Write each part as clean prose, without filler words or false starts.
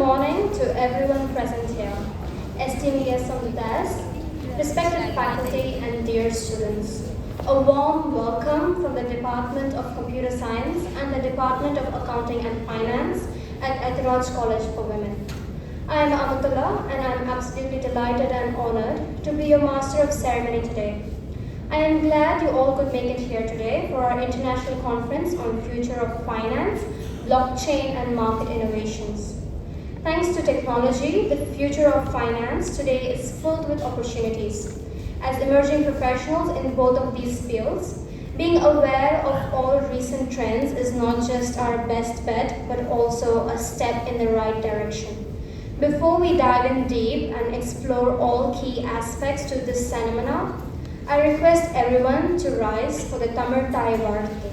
morning to everyone present here, esteemed guests on the desk, respected faculty and dear students. A warm welcome from the Department of Computer Science and the Department of Accounting and Finance at Ethiraj College for Women. I am Amatullah and I am absolutely delighted and honored to be your Master of Ceremony today. I am glad you all could make it here today for our international conference on future of finance, blockchain and market innovations. Thanks to technology, the future of finance today is filled with opportunities. As emerging professionals in both of these fields, being aware of all recent trends is not just our best bet, but also a step in the right direction. Before we dive in deep and explore all key aspects to this seminar, I request everyone to rise for the Tamil Thai Varthi.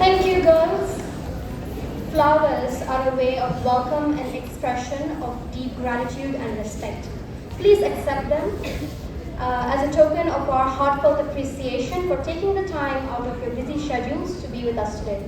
Thank you, girls. Flowers are a way of welcome and expression of deep gratitude and respect. Please accept them as a token of our heartfelt appreciation for taking the time out of your busy schedules to be with us today.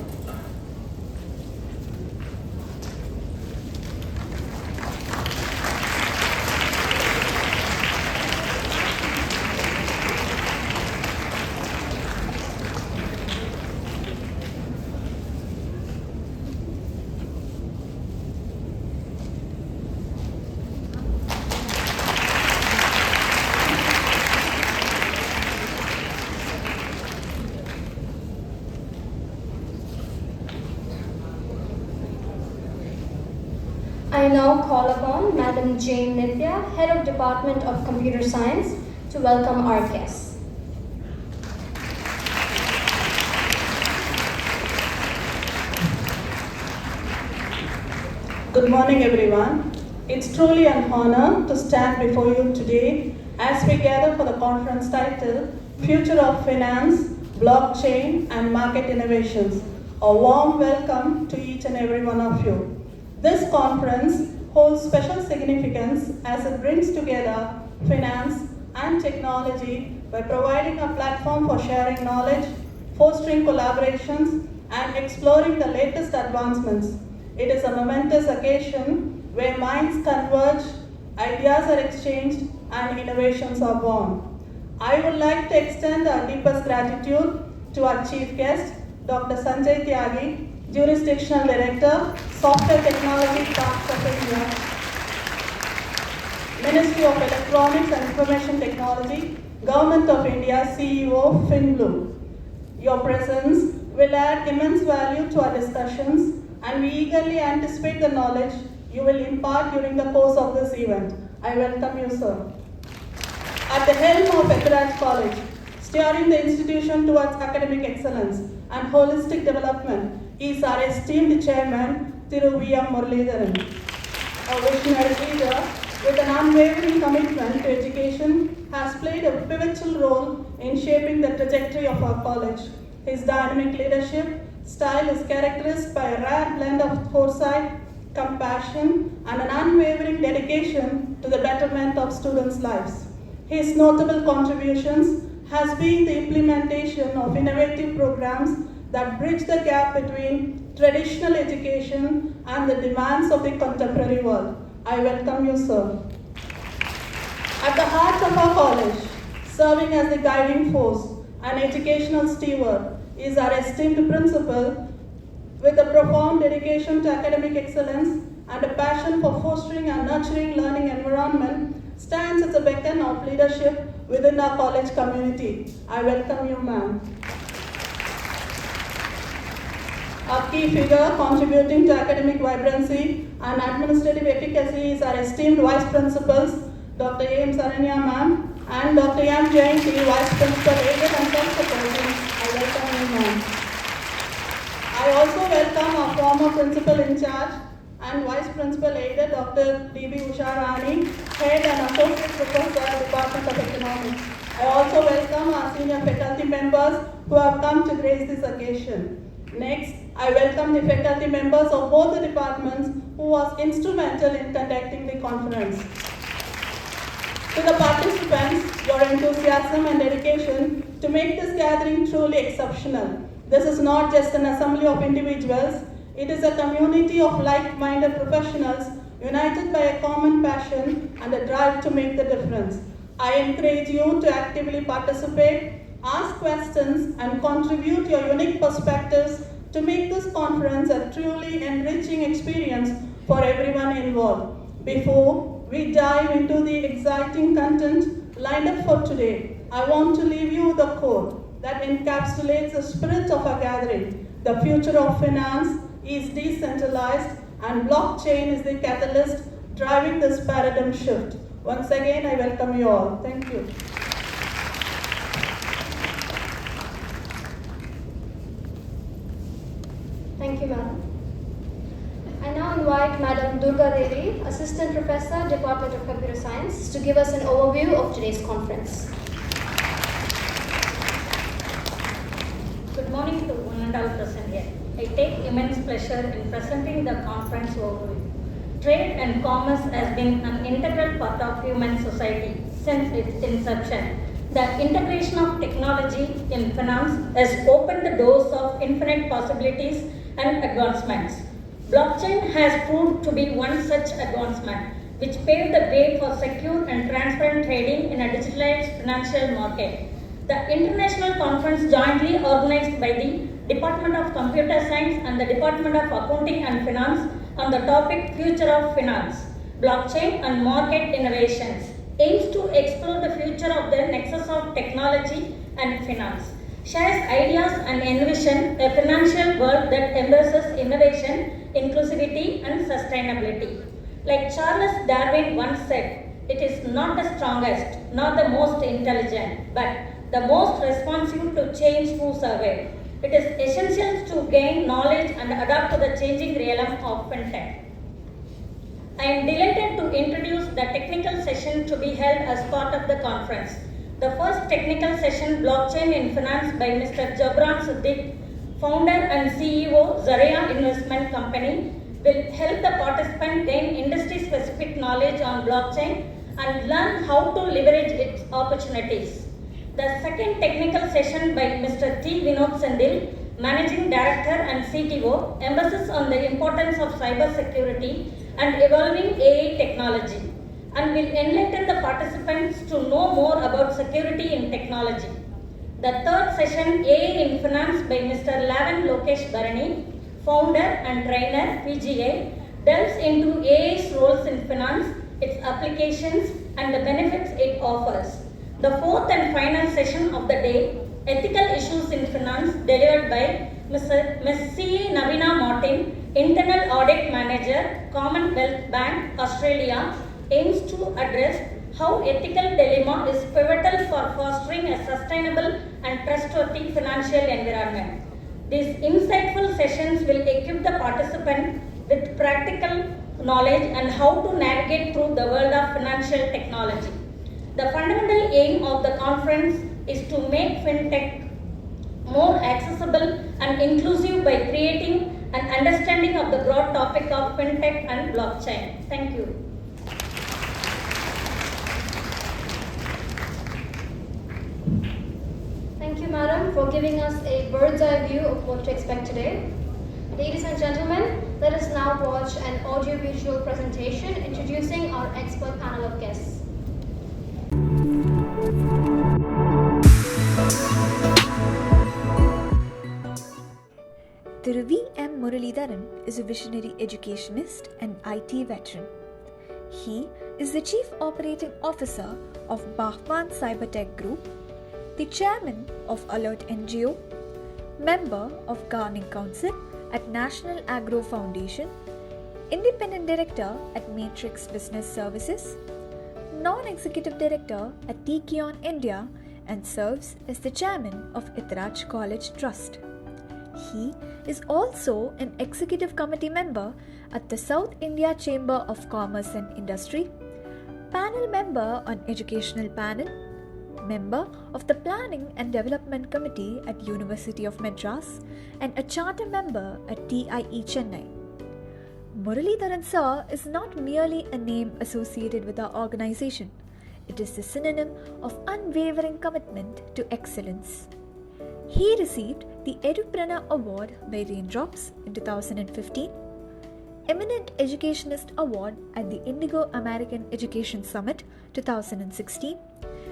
I now call upon Madam Jane Nithya, Head of Department of Computer Science, to welcome our guests. Good morning, everyone. It's truly an honor to stand before you today as we gather for the conference titled Future of Finance, Blockchain and Market Innovations. A warm welcome to each and every one of you. This conference holds special significance as it brings together finance and technology by providing a platform for sharing knowledge, fostering collaborations, and exploring the latest advancements. It is a momentous occasion where minds converge, ideas are exchanged, and innovations are born. I would like to extend our deepest gratitude to our chief guest, Dr. Sanjay Tyagi, Jurisdictional Director, Software Technology Branch of India, Ministry of Electronics and Information Technology, Government of India, CEO, FinBlue. Your presence will add immense value to our discussions, and we eagerly anticipate the knowledge you will impart during the course of this event. I welcome you, sir. At the helm of Ethiraj College, steering the institution towards academic excellence and holistic development, is our esteemed chairman, Thiru V.M. Muralidharan. A visionary leader with an unwavering commitment to education has played a pivotal role in shaping the trajectory of our college. His dynamic leadership style is characterized by a rare blend of foresight, compassion, and an unwavering dedication to the betterment of students' lives. His notable contributions has been the implementation of innovative programs that bridge the gap between traditional education and the demands of the contemporary world. I welcome you, sir. At the heart of our college, serving as the guiding force and educational steward, is our esteemed principal with a profound dedication to academic excellence and a passion for fostering and nurturing learning environment, stands as a beacon of leadership within our college community. I welcome you, ma'am. A key figure contributing to academic vibrancy and administrative efficacy is our esteemed Vice Principals, Dr. A.M. Saranya ma'am and Dr. M. Jayanti, Vice Principal Aided and Self-Supporting. I welcome you, ma'am. I also welcome our former Principal in Charge and Vice Principal Aided, Dr. D.B. Usharani, Head and Associate Professor, Department of Economics. I also welcome our senior faculty members who have come to grace this occasion. Next, I welcome the faculty members of both the departments who was instrumental in conducting the conference. To the participants, your enthusiasm and dedication to make this gathering truly exceptional. This is not just an assembly of individuals, it is a community of like-minded professionals united by a common passion and a drive to make the difference. I encourage you to actively participate, ask questions, and contribute your unique perspectives to make this conference a truly enriching experience for everyone involved. Before we dive into the exciting content lined up for today, I want to leave you with a quote that encapsulates the spirit of our gathering. The future of finance is decentralized and blockchain is the catalyst driving this paradigm shift. Once again, I welcome you all. Thank you. Thank you, Madam. I now invite Madam Durga Devi, Assistant Professor, Department of Computer Science, to give us an overview of today's conference. Good morning to one and all present here. I take immense pleasure in presenting the conference overview. Trade and commerce has been an integral part of human society since its inception. The integration of technology in finance has opened the doors of infinite possibilities and advancements. Blockchain has proved to be one such advancement, which paved the way for secure and transparent trading in a digitalized financial market. The international conference jointly organized by the Department of Computer Science and the Department of Accounting and Finance on the topic Future of Finance, Blockchain and Market Innovations aims to explore the future of the nexus of technology and finance, shares ideas and envision a financial world that embraces innovation, inclusivity and sustainability. Like Charles Darwin once said, it is not the strongest, nor the most intelligent, but the most responsive to change who survive. It is essential to gain knowledge and adapt to the changing realm of fintech. I am delighted to introduce the technical session to be held as part of the conference. The first technical session, Blockchain in Finance by Mr. Jabran Siddiq, founder and CEO, Zaria Investment Company, will help the participant gain industry-specific knowledge on blockchain and learn how to leverage its opportunities. The second technical session by Mr. T. Vinod Sendil, Managing Director and CTO, emphasizes on the importance of cybersecurity and evolving AI technology, and will enlighten the participants to know more about security in technology. The third session, AI in Finance by Mr. Lavan Lokesh Bharani, founder and trainer, PGI, delves into AI's roles in finance, its applications, and the benefits it offers. The fourth and final session of the day, Ethical Issues in Finance, delivered by Ms. C. Navina Martin, Internal Audit Manager, Commonwealth Bank, Australia, aims to address how ethical dilemma is pivotal for fostering a sustainable and trustworthy financial environment. These insightful sessions will equip the participant with practical knowledge and how to navigate through the world of financial technology. The fundamental aim of the conference is to make fintech more accessible and inclusive by creating an understanding of the broad topic of fintech and blockchain. Thank you. Thank you, Madam, for giving us a bird's eye view of what to expect today. Ladies and gentlemen, let us now watch an audio-visual presentation introducing our expert panel of guests. Thiru V. M. Muralidharan is a visionary educationist and IT veteran. He is the Chief Operating Officer of Bahman Cybertech Group, the Chairman of Alert NGO, member of Gardening Council at National Agro Foundation, Independent Director at Matrix Business Services, Non-Executive Director at Tkion India, and serves as the Chairman of Ethiraj College Trust. He is also an Executive Committee member at the South India Chamber of Commerce and Industry, panel member on Educational Panel, member of the Planning and Development Committee at University of Madras, and a charter member at TIE Chennai. Muralidharan Sir is not merely a name associated with our organization. It is the synonym of unwavering commitment to excellence. He received the Edupreneur Award by Raindrops in 2015, Eminent Educationist Award at the Indigo American Education Summit 2016,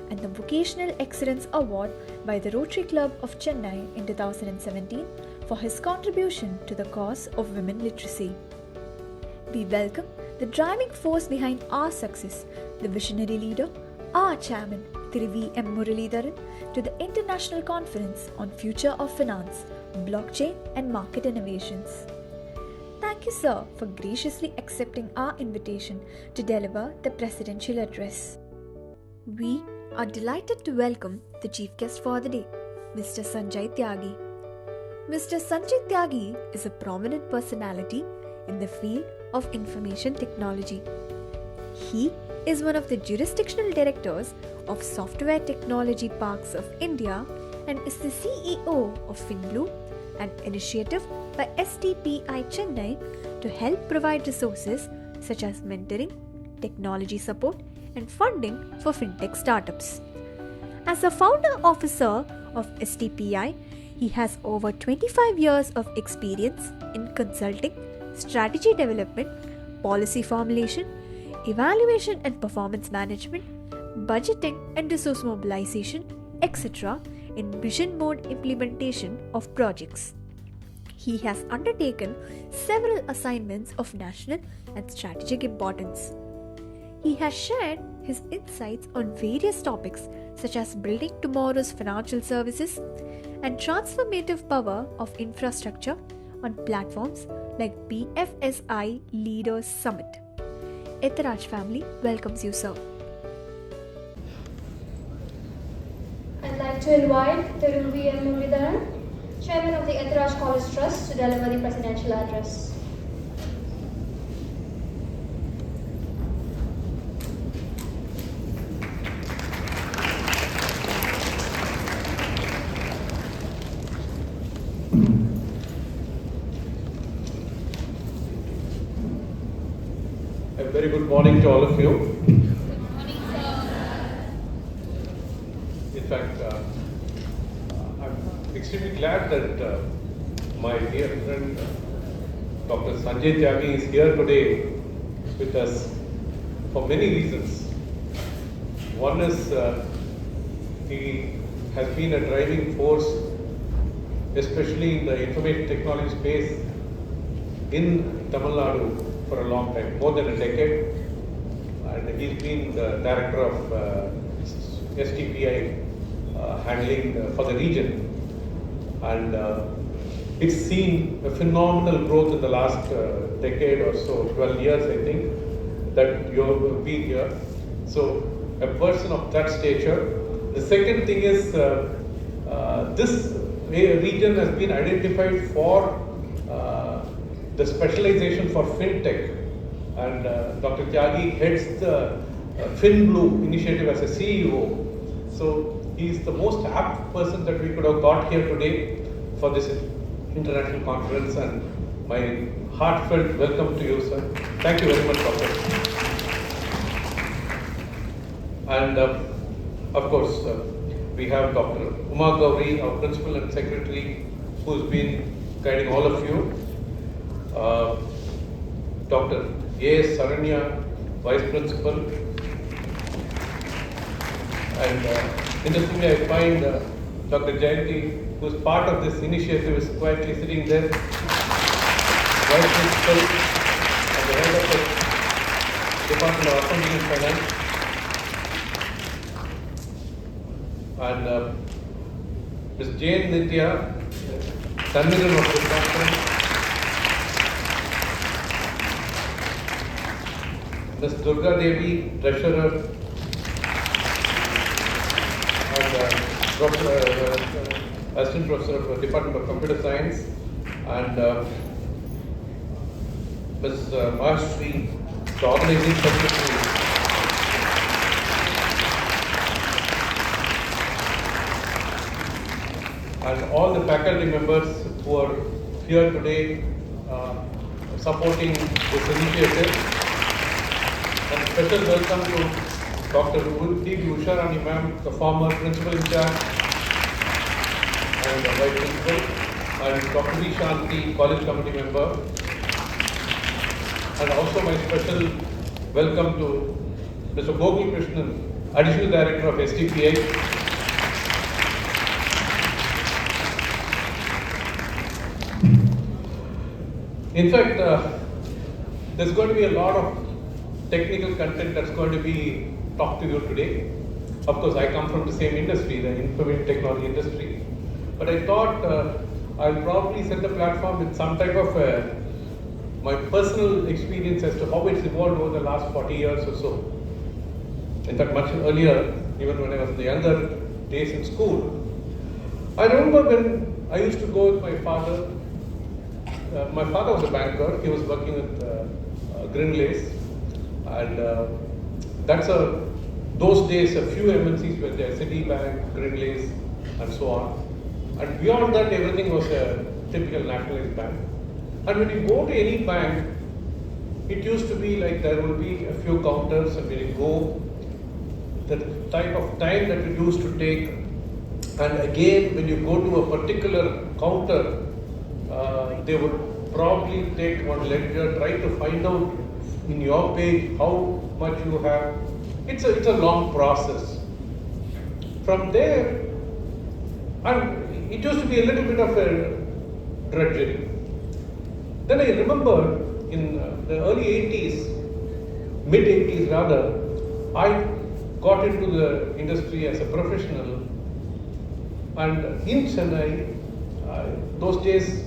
and the Vocational Excellence Award by the Rotary Club of Chennai in 2017 for his contribution to the cause of women literacy. We welcome the driving force behind our success, the visionary leader, our chairman, Thiru V. M. Muralidharan, to the International Conference on Future of Finance, Blockchain and Market Innovations. Thank you, sir, for graciously accepting our invitation to deliver the presidential address. We are delighted to welcome the chief guest for the day, Mr. Sanjay Tyagi. Mr. Sanjay Tyagi is a prominent personality in the field of information technology. He is one of the jurisdictional directors of Software Technology Parks of India and is the CEO of FinBlue, an initiative by STPI Chennai to help provide resources such as mentoring, technology support, and funding for fintech startups. As a founder officer of STPI, he has over 25 years of experience in consulting, strategy development, policy formulation, evaluation and performance management, budgeting and resource mobilization, etc. in vision mode implementation of projects. He has undertaken several assignments of national and strategic importance. He has shared his insights on various topics such as building tomorrow's financial services and transformative power of infrastructure on platforms like BFSI Leaders Summit. Ethiraj family welcomes you, sir. I'd like to invite Thiru V. M. Muralidharan, Chairman of the Ethiraj College Trust, to deliver the presidential address. A very good morning to all of you. Good morning, sir. In fact, I'm extremely glad that my dear friend Dr. Sanjay Tyagi is here today with us for many reasons. One is he has been a driving force, especially in the information technology space in Tamil Nadu for a long time, more than a decade, and he's been the director of STPI handling for the region, and it's seen a phenomenal growth in the last decade or so, 12 years I think, that you have been here. So a person of that stature. The second thing is this region has been identified for the specialization for fintech, and Dr. Tyagi heads the FinBlue initiative as a CEO. So he is the most apt person that we could have got here today for this international conference, and my heartfelt welcome to you, sir. Thank you very much, Doctor. And of course, we have Dr. Uma Gauri, our Principal and Secretary, who's been guiding all of you. Dr. A.S. Saranya, Vice Principal. And interestingly, I find Dr. Jayanti, who is part of this initiative, is quietly sitting there. Vice Principal and the head of the Department of Accounting and Finance. And Ms. Jane Nitya, Tanviran of this conference. Ms. Durga Devi, Treasurer, and Assistant Professor of the Department of Computer Science, and Ms. Mahashri, the Organizing Secretary. And all the faculty members who are here today supporting this initiative. And special welcome to Dr. P. Usharani ma'am, the former principal in charge and vice principal, and Dr. V. Shanti, college committee member. And also my special welcome to Mr. Gokul Krishnan, additional director of STPI. In fact, there's going to be a lot of technical content that's going to be talked to you today. Of course, I come from the same industry, the information technology industry. But I thought I'll probably set the platform with some type of my personal experience as to how it's evolved over the last 40 years or so. In fact, much earlier, even when I was in the younger days in school. I remember when I used to go with my father. My father was a banker. He was working with Grindlays. And those days, a few MNCs were there, Citibank, Grindlays, and so on. And beyond that, everything was a typical nationalized bank. And when you go to any bank, it used to be like there will be a few counters, and when you go, the type of time that it used to take. And again, when you go to a particular counter, they would probably take one ledger, try to find out in your page how much you have. It's a long process. From there, and it used to be a little bit of a drudgery. Then I remember in the early 80s, mid 80s rather, I got into the industry as a professional. And in Chennai, those days,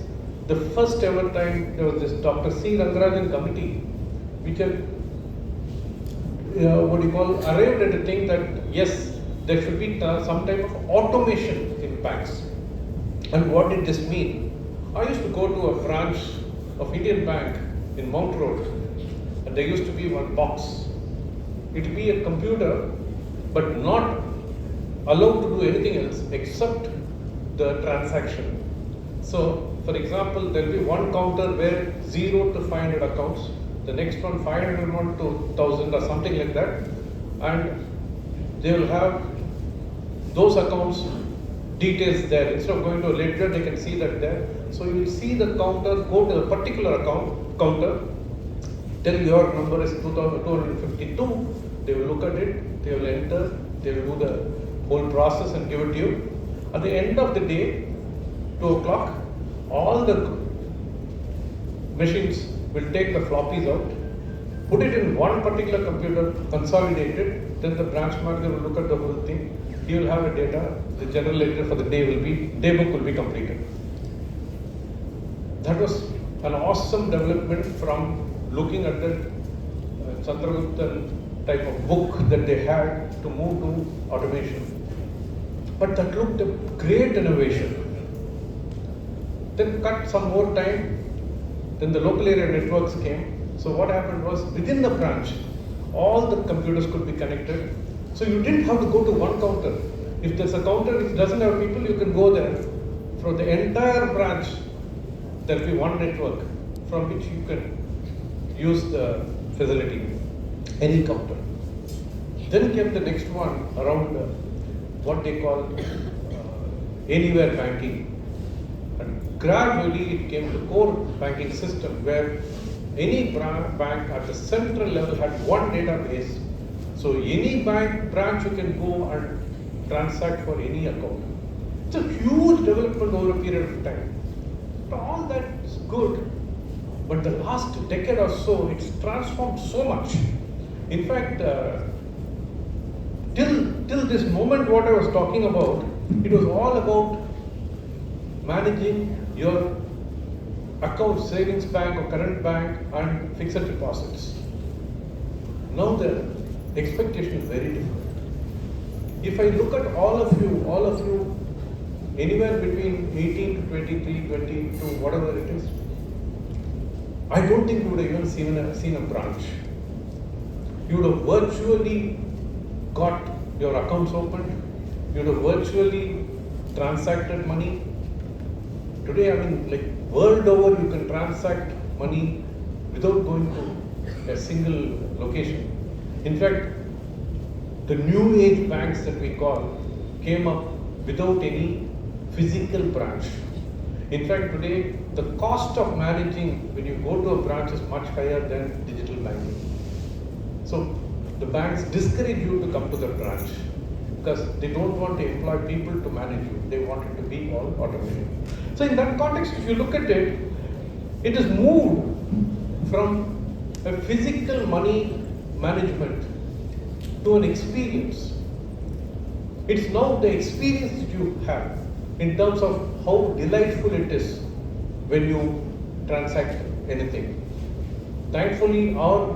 the first ever time there was this Dr. C. Rangarajan committee, which had, arrived at the thing that yes, there should be some type of automation in banks. And what did this mean? I used to go to a branch of Indian Bank in Mount Road, and there used to be one box. It would be a computer, but not allowed to do anything else except the transaction. So, for example, there will be one counter where 0 to 500 accounts, the next one 501 to 1000 or something like that, and they will have those accounts details there. Instead of going to a ledger, they can see that there. So you will see the counter, go to a particular counter, tell your number is 2252, they will look at it, they will enter, they will do the whole process and give it to you. At the end of the day, 2 o'clock, all the machines will take the floppies out, put it in one particular computer, consolidate it, then the branch manager will look at the whole thing. He will have a data, the general ledger for the day book will be completed. That was an awesome development from looking at the Chandragupta type of book that they had to move to automation. But that looked a great innovation. Then cut some more time, then the local area networks came. So what happened was within the branch, all the computers could be connected. So you didn't have to go to one counter. If there's a counter which doesn't have people, you can go there. For the entire branch, there will be one network from which you can use the facility, any counter. Then came the next one around what they call anywhere banking. And gradually it came to core banking system where any bank at the central level had one database. So any bank branch you can go and transact for any account. It's a huge development over a period of time. But all that is good, but the last decade or so, it's transformed so much. In fact, till this moment, what I was talking about, it was all about managing your account, savings bank or current bank and fixed deposits. Now the expectation is very different. If I look at all of you, anywhere between 18 to 23, 22, whatever it is, I don't think you would have even seen a branch. You would have virtually got your accounts opened, you would have virtually transacted money. Today, I mean, like world over, you can transact money without going to a single location. In fact, the new age banks that we call came up without any physical branch. In fact, today, the cost of managing when you go to a branch is much higher than digital banking. So the banks discourage you to come to the branch because they don't want to employ people to manage you. They want it to be all automated. So in that context, if you look at it, it is moved from a physical money management to an experience. It's now the experience that you have in terms of how delightful it is when you transact anything. Thankfully, our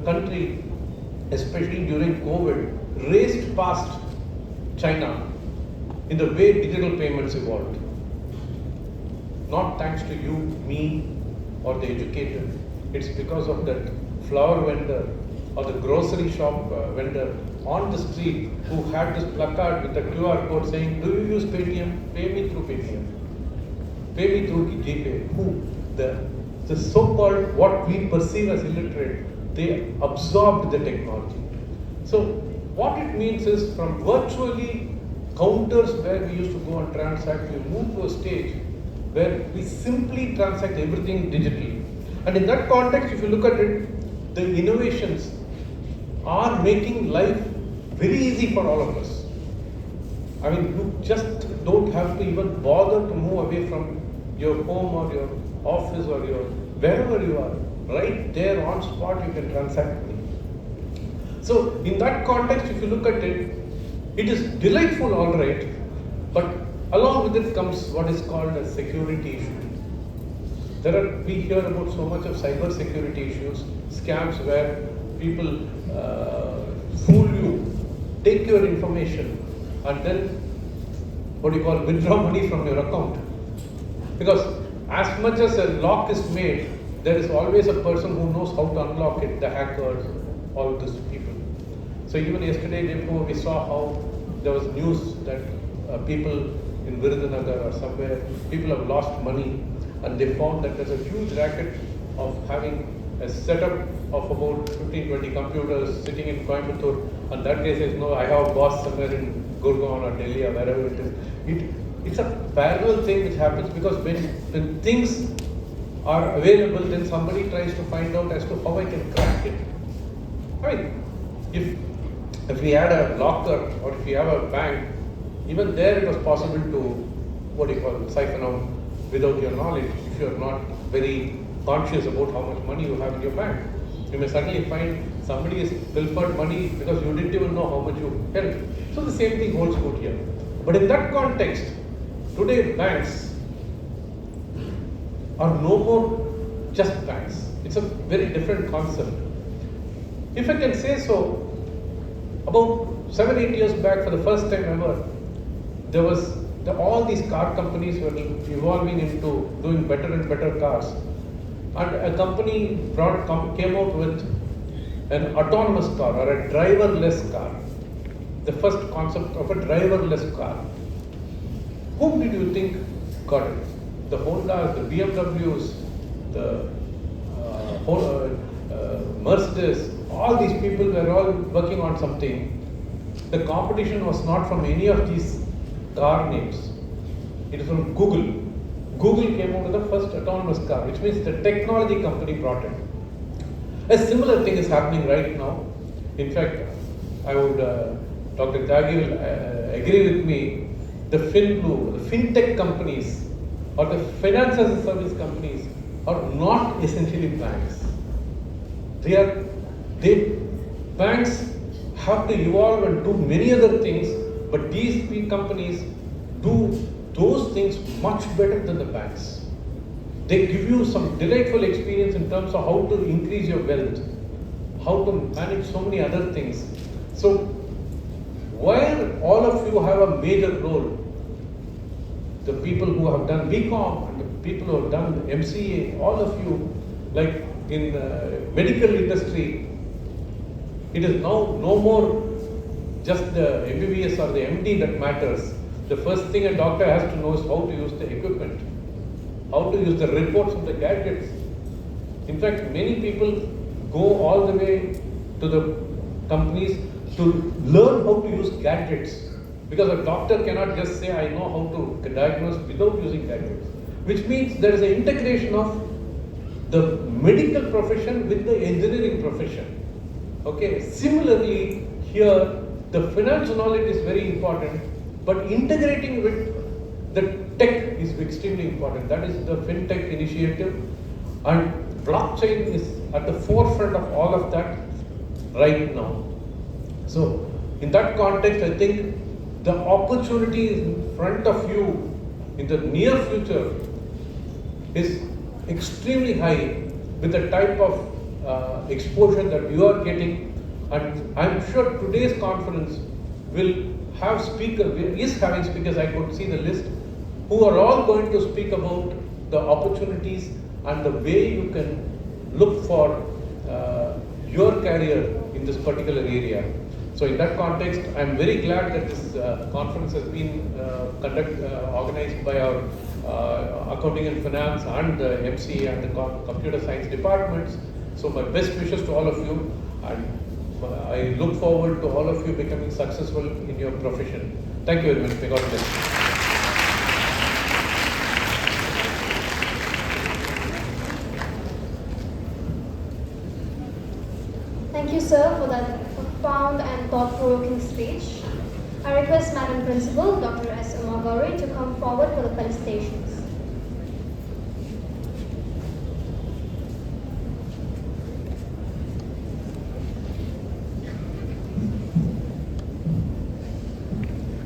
country, especially during COVID, raced past China in the way digital payments evolved. Not thanks to you, me, or the educated. It's because of that flower vendor or the grocery shop vendor on the street who had this placard with a QR code saying, do you use Paytm? Pay me through Paytm. Pay me through GPay. Who? The so-called, what we perceive as illiterate, they absorbed the technology. So what it means is from virtually counters where we used to go and transact, we moved to a stage where we simply transact everything digitally. And in that context, if you look at it, the innovations are making life very easy for all of us. I mean, you just don't have to even bother to move away from your home or your office or your wherever you are. Right there on spot, you can transact money. So in that context, if you look at it, it is delightful, all right, but along with it comes what is called a security issue. We hear about so much of cyber security issues, scams where people fool you, take your information, and then withdraw money from your account. Because as much as a lock is made, there is always a person who knows how to unlock it, the hackers, all these people. So even yesterday, day before, we saw how there was news that people in Virudhunagar or somewhere, people have lost money, and they found that there's a huge racket of having a setup of about 15-20 computers sitting in Coimbatore, and that guy says, no, I have a boss somewhere in Gurgaon or Delhi or wherever it is. It's a parallel thing which happens because when things are available, then somebody tries to find out as to how I can crack it. I mean, if we had a locker or if we have a bank, even there it was possible to, siphon out without your knowledge if you are not very conscious about how much money you have in your bank. You may suddenly find somebody has pilfered money because you didn't even know how much you held. So the same thing holds good here. But in that context, today banks are no more just banks. It's a very different concept. If I can say so, about 7-8 years back, for the first time ever, there was all these car companies were evolving into doing better and better cars. And a company came out with an autonomous car or a driverless car. The first concept of a driverless car. Whom did you think got it? The Hondas, the BMWs, the Mercedes, all these people were all working on something. The competition was not from any of these car names. It is from Google. Google came out with the first autonomous car, which means the technology company brought it. A similar thing is happening right now. In fact, I would, Dr. Tyagi will agree with me the FinBlue, the fintech companies, or the finance as a service companies are not essentially banks. Banks have to evolve and do many other things, but these big companies do those things much better than the banks. They give you some delightful experience in terms of how to increase your wealth, how to manage so many other things. So, where all of you have a major role, the people who have done BCom and the people who have done MCA, all of you, like in medical industry, it is now no more just the MBBS or the MD that matters. The first thing a doctor has to know is how to use the equipment, how to use the reports of the gadgets. In fact, many people go all the way to the companies to learn how to use gadgets, because a doctor cannot just say, I know how to diagnose without using gadgets, which means there is an integration of the medical profession with the engineering profession. Okay, similarly here the finance knowledge is very important, but integrating with the tech is extremely important. That is the FinTech initiative, and blockchain is at the forefront of all of that right now. So in that context, I think the opportunity in front of you in the near future is extremely high with the type of exposure that you are getting, and I'm sure today's conference will have is having speakers, I could see the list, who are all going to speak about the opportunities and the way you can look for your career in this particular area. So in that context, I'm very glad that this conference has been organized by our accounting and finance and the MCA and the computer science departments. So my best wishes to all of you, and I look forward to all of you becoming successful in your profession. Thank you very much. May God bless you. Thank you, sir, for that profound and thought-provoking speech. I request Madam Principal, Dr. S. Umagauri, to come forward for the felicitations.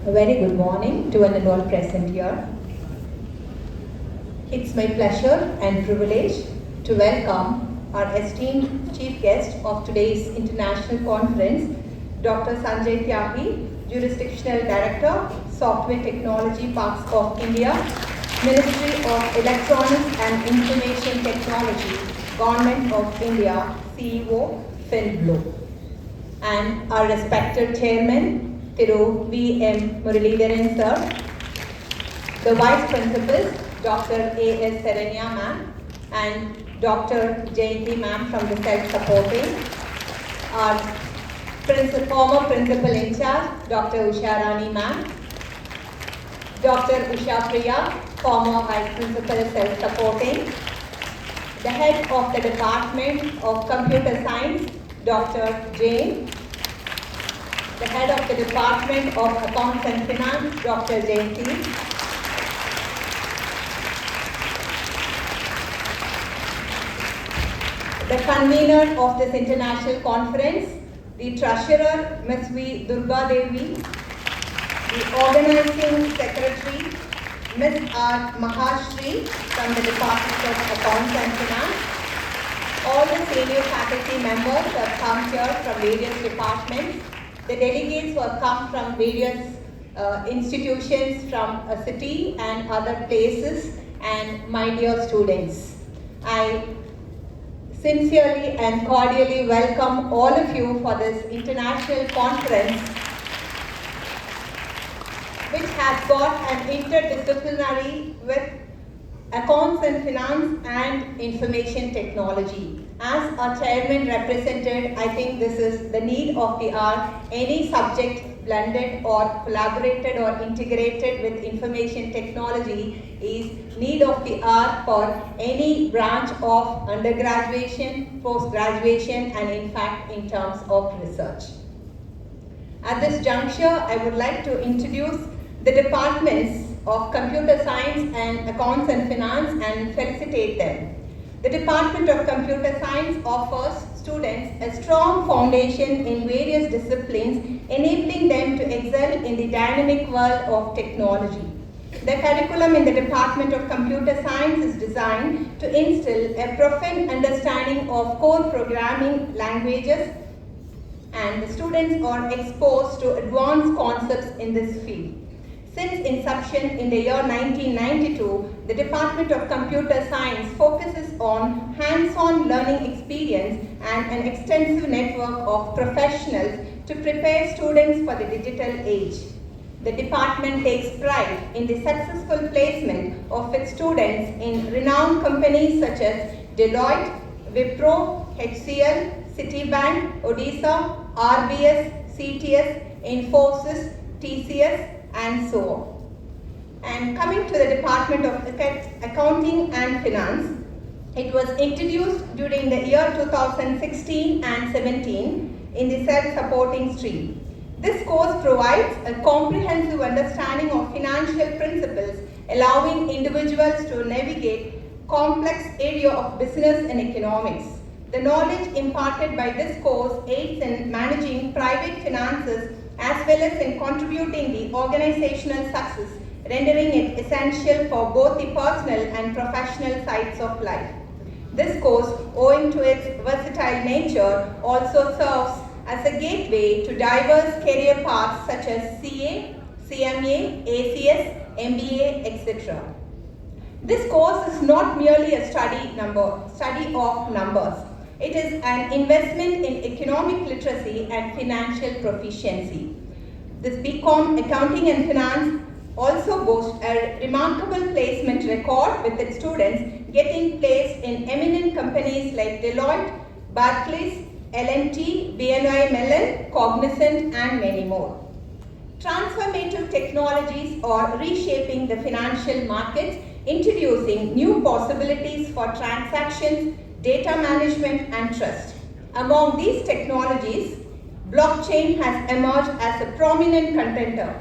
A very good morning to one and all present here. It's my pleasure and privilege to welcome our esteemed chief guest of today's international conference, Dr. Sanjay Tyagi, Jurisdictional Director, Software Technology Parks of India, Ministry of Electronics and Information Technology, Government of India, CEO, FinBlue, and our respected chairman, Thiru V.M. Muralidharan sir, the vice principals, Dr. A.S. Saranya ma'am, and Dr. Jayanti ma'am from the self-supporting, our former principal in charge, Dr. Usha Rani ma'am, Dr. Usha Priya, former vice principal self-supporting, the head of the Department of Computer Science, Dr. Jain, the head of the Department of Accounts and Finance, Dr. Jayanti, the convener of this international conference, the treasurer, Ms. V. Durga Devi, the organizing secretary, Ms. R. Mahashri from the Department of Accounts and Finance, all the senior faculty members who have come here from various departments, the delegates who have come from various institutions from a city and other places, and my dear students. I sincerely and cordially welcome all of you for this international conference, which has got an interdisciplinary with accounts and finance and information technology. As our chairman represented, I think this is the need of the hour. Any subject blended or collaborated or integrated with information technology is need of the hour for any branch of undergraduation, post-graduation, and in fact in terms of research. At this juncture, I would like to introduce the departments of Computer Science and Accounts and Finance and felicitate them. The Department of Computer Science offers students a strong foundation in various disciplines, enabling them to excel in the dynamic world of technology. The curriculum in the Department of Computer Science is designed to instill a profound understanding of core programming languages, and the students are exposed to advanced concepts in this field. Since inception in the year 1992, the Department of Computer Science focuses on hands-on learning experience and an extensive network of professionals to prepare students for the digital age. The department takes pride in the successful placement of its students in renowned companies such as Deloitte, Wipro, HCL, Citibank, Odisha, RBS, CTS, Infosys, TCS, and so on. And coming to the Department of Accounting and Finance, it was introduced during the year 2016 and 17 in the self-supporting stream. This course provides a comprehensive understanding of financial principles, allowing individuals to navigate complex area of business and economics. The knowledge imparted by this course aids in managing private finances as well as in contributing the organizational success, rendering it essential for both the personal and professional sides of life. This course, owing to its versatile nature, also serves as a gateway to diverse career paths such as CA, CMA, ACS, MBA, etc. This course is not merely a study of numbers. It is an investment in economic literacy and financial proficiency. This BCom Accounting and Finance also boasts a remarkable placement record with its students getting placed in eminent companies like Deloitte, Barclays, L&T, BNY Mellon, Cognizant, and many more. Transformative technologies are reshaping the financial markets, introducing new possibilities for transactions, data management, and trust. Among these technologies, blockchain has emerged as a prominent contender.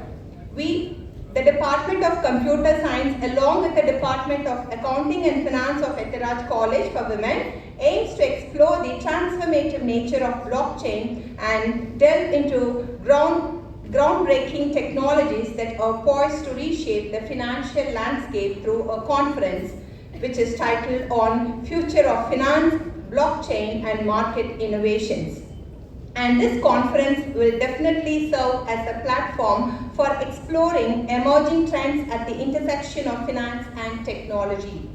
The Department of Computer Science, along with the Department of Accounting and Finance of Ethiraj College for Women, aims to explore the transformative nature of blockchain and delve into groundbreaking technologies that are poised to reshape the financial landscape through a conference which is titled on Future of Finance, Blockchain and Market Innovations. And this conference will definitely serve as a platform for exploring emerging trends at the intersection of finance and technology.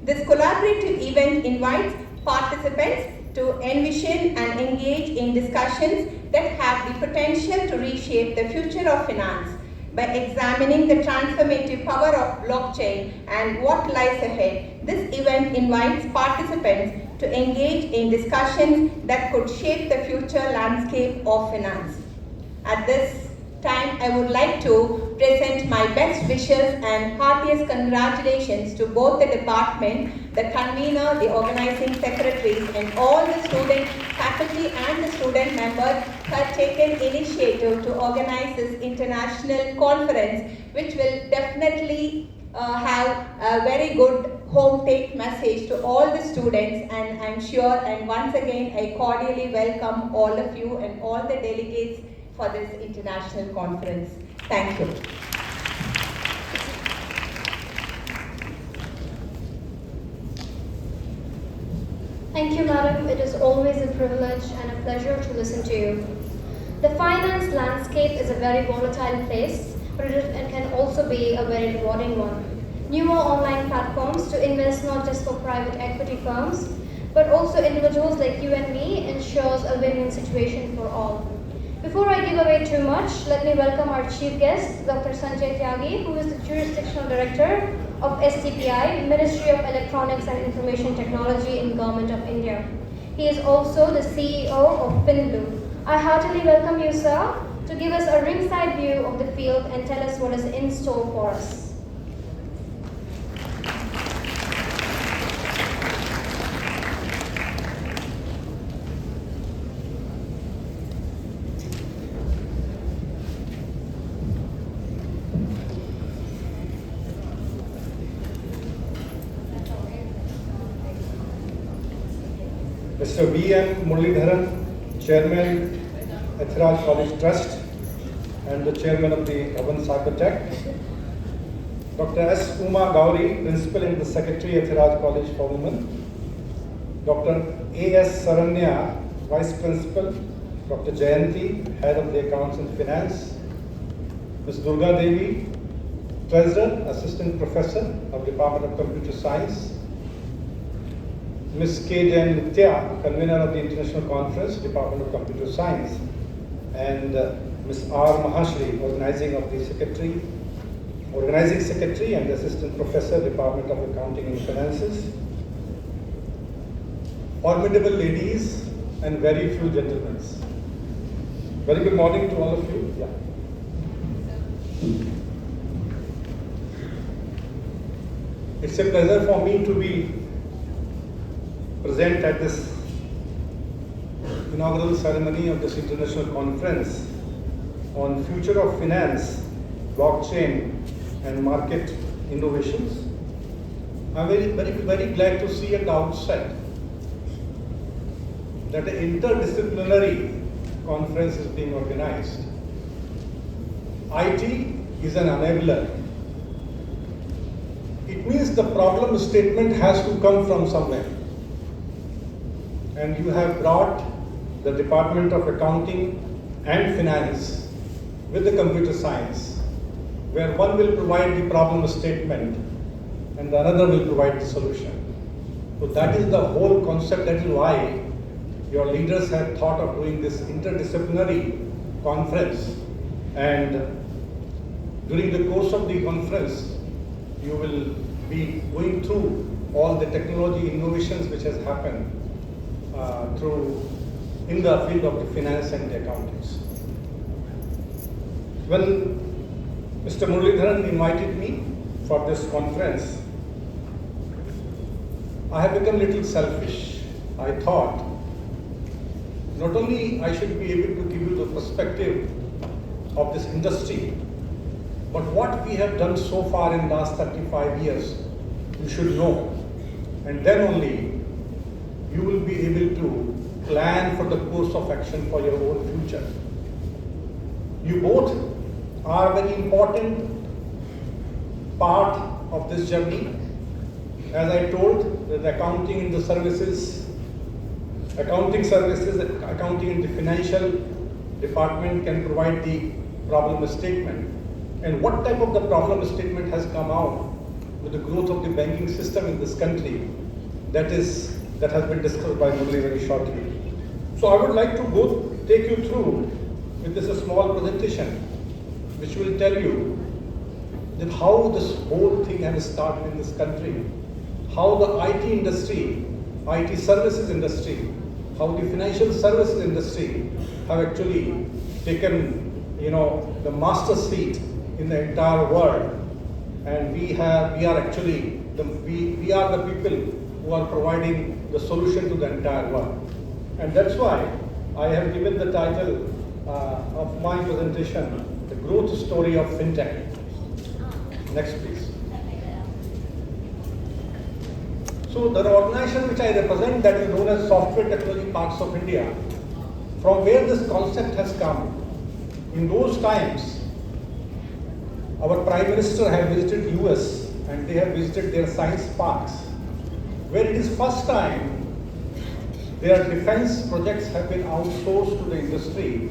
This collaborative event invites participants to envision and engage in discussions that have the potential to reshape the future of finance by examining the transformative power of blockchain and what lies ahead. This event invites participants to engage in discussions that could shape the future landscape of finance. At this time, I would like to present my best wishes and heartiest congratulations to both the department, the convener, the organizing secretaries, and all the student faculty and the student members who have taken initiative to organize this international conference, which will definitely have a very good home take message to all the students, and I'm sure, and once again I cordially welcome all of you and all the delegates for this international conference. Thank you. Thank you, madam. It is always a privilege and a pleasure to listen to you. The finance landscape is a very volatile place, but it can also be a very rewarding one. Newer online platforms to invest not just for private equity firms, but also individuals like you and me ensures a win-win situation for all. Before I give away too much, let me welcome our chief guest, Dr. Sanjay Tyagi, who is the Jurisdictional Director of STPI, Ministry of Electronics and Information Technology in Government of India. He is also the CEO of FinBlue. I heartily welcome you, sir, to give us a ringside view of the field and tell us what is in store for us. Mr. V.N. Muralidharan, Chairman, Ethiraj College Trust, and the Chairman of the Urban Cybertech. Dr. S. Uma Gauri, Principal and the Secretary, Ethiraj College for Women. Dr. A.S. Saranya, Vice Principal. Dr. Jayanti, Head of the Accounts and Finance. Ms. Durga Devi, Treasurer, Assistant Professor of Department of Computer Science. Ms. K. Jain Nitya, Convener of the International Conference, Department of Computer Science. And Ms. R. Mahashri, Organizing Secretary and Assistant Professor, Department of Accounting and Finances. Formidable ladies and very few gentlemen. Very good morning to all of you. Yeah. It's a pleasure for me to be present at this inaugural ceremony of this international conference on future of finance, blockchain, and market innovations. I'm very glad to see at the outset that an interdisciplinary conference is being organized. IT is an enabler. It means the problem statement has to come from somewhere. And you have brought the Department of Accounting and Finance with the computer science, where one will provide the problem statement and the another will provide the solution. So that is the whole concept. That is why your leaders have thought of doing this interdisciplinary conference. And during the course of the conference, you will be going through all the technology innovations which has happened in the field of the finance and the accountants. When Mr. Muralidharan invited me for this conference, I have become a little selfish. I thought not only I should be able to give you the perspective of this industry, but what we have done so far in the last 35 years, you should know. And then only you will be able to plan for the course of action for your own future. You both are a very important part of this journey. As I told, the accounting in the services, accounting in the financial department can provide the problem statement. And what type of the problem statement has come out with the growth of the banking system in this country, that has been discussed by Murali very shortly. So I would like to take you through with this a small presentation which will tell you that how this whole thing has started in this country, how the IT industry, IT services industry, how the financial services industry have actually taken, the master seat in the entire world, and we are the people who are providing the solution to the entire world. And that's why I have given the title of my presentation, The Growth Story of FinTech. Next, please. So the organization which I represent, that is known as Software Technology Parks of India, from where this concept has come. In those times, our Prime Minister had visited US and they have visited their science parks, where it is first time their defense projects have been outsourced to the industry.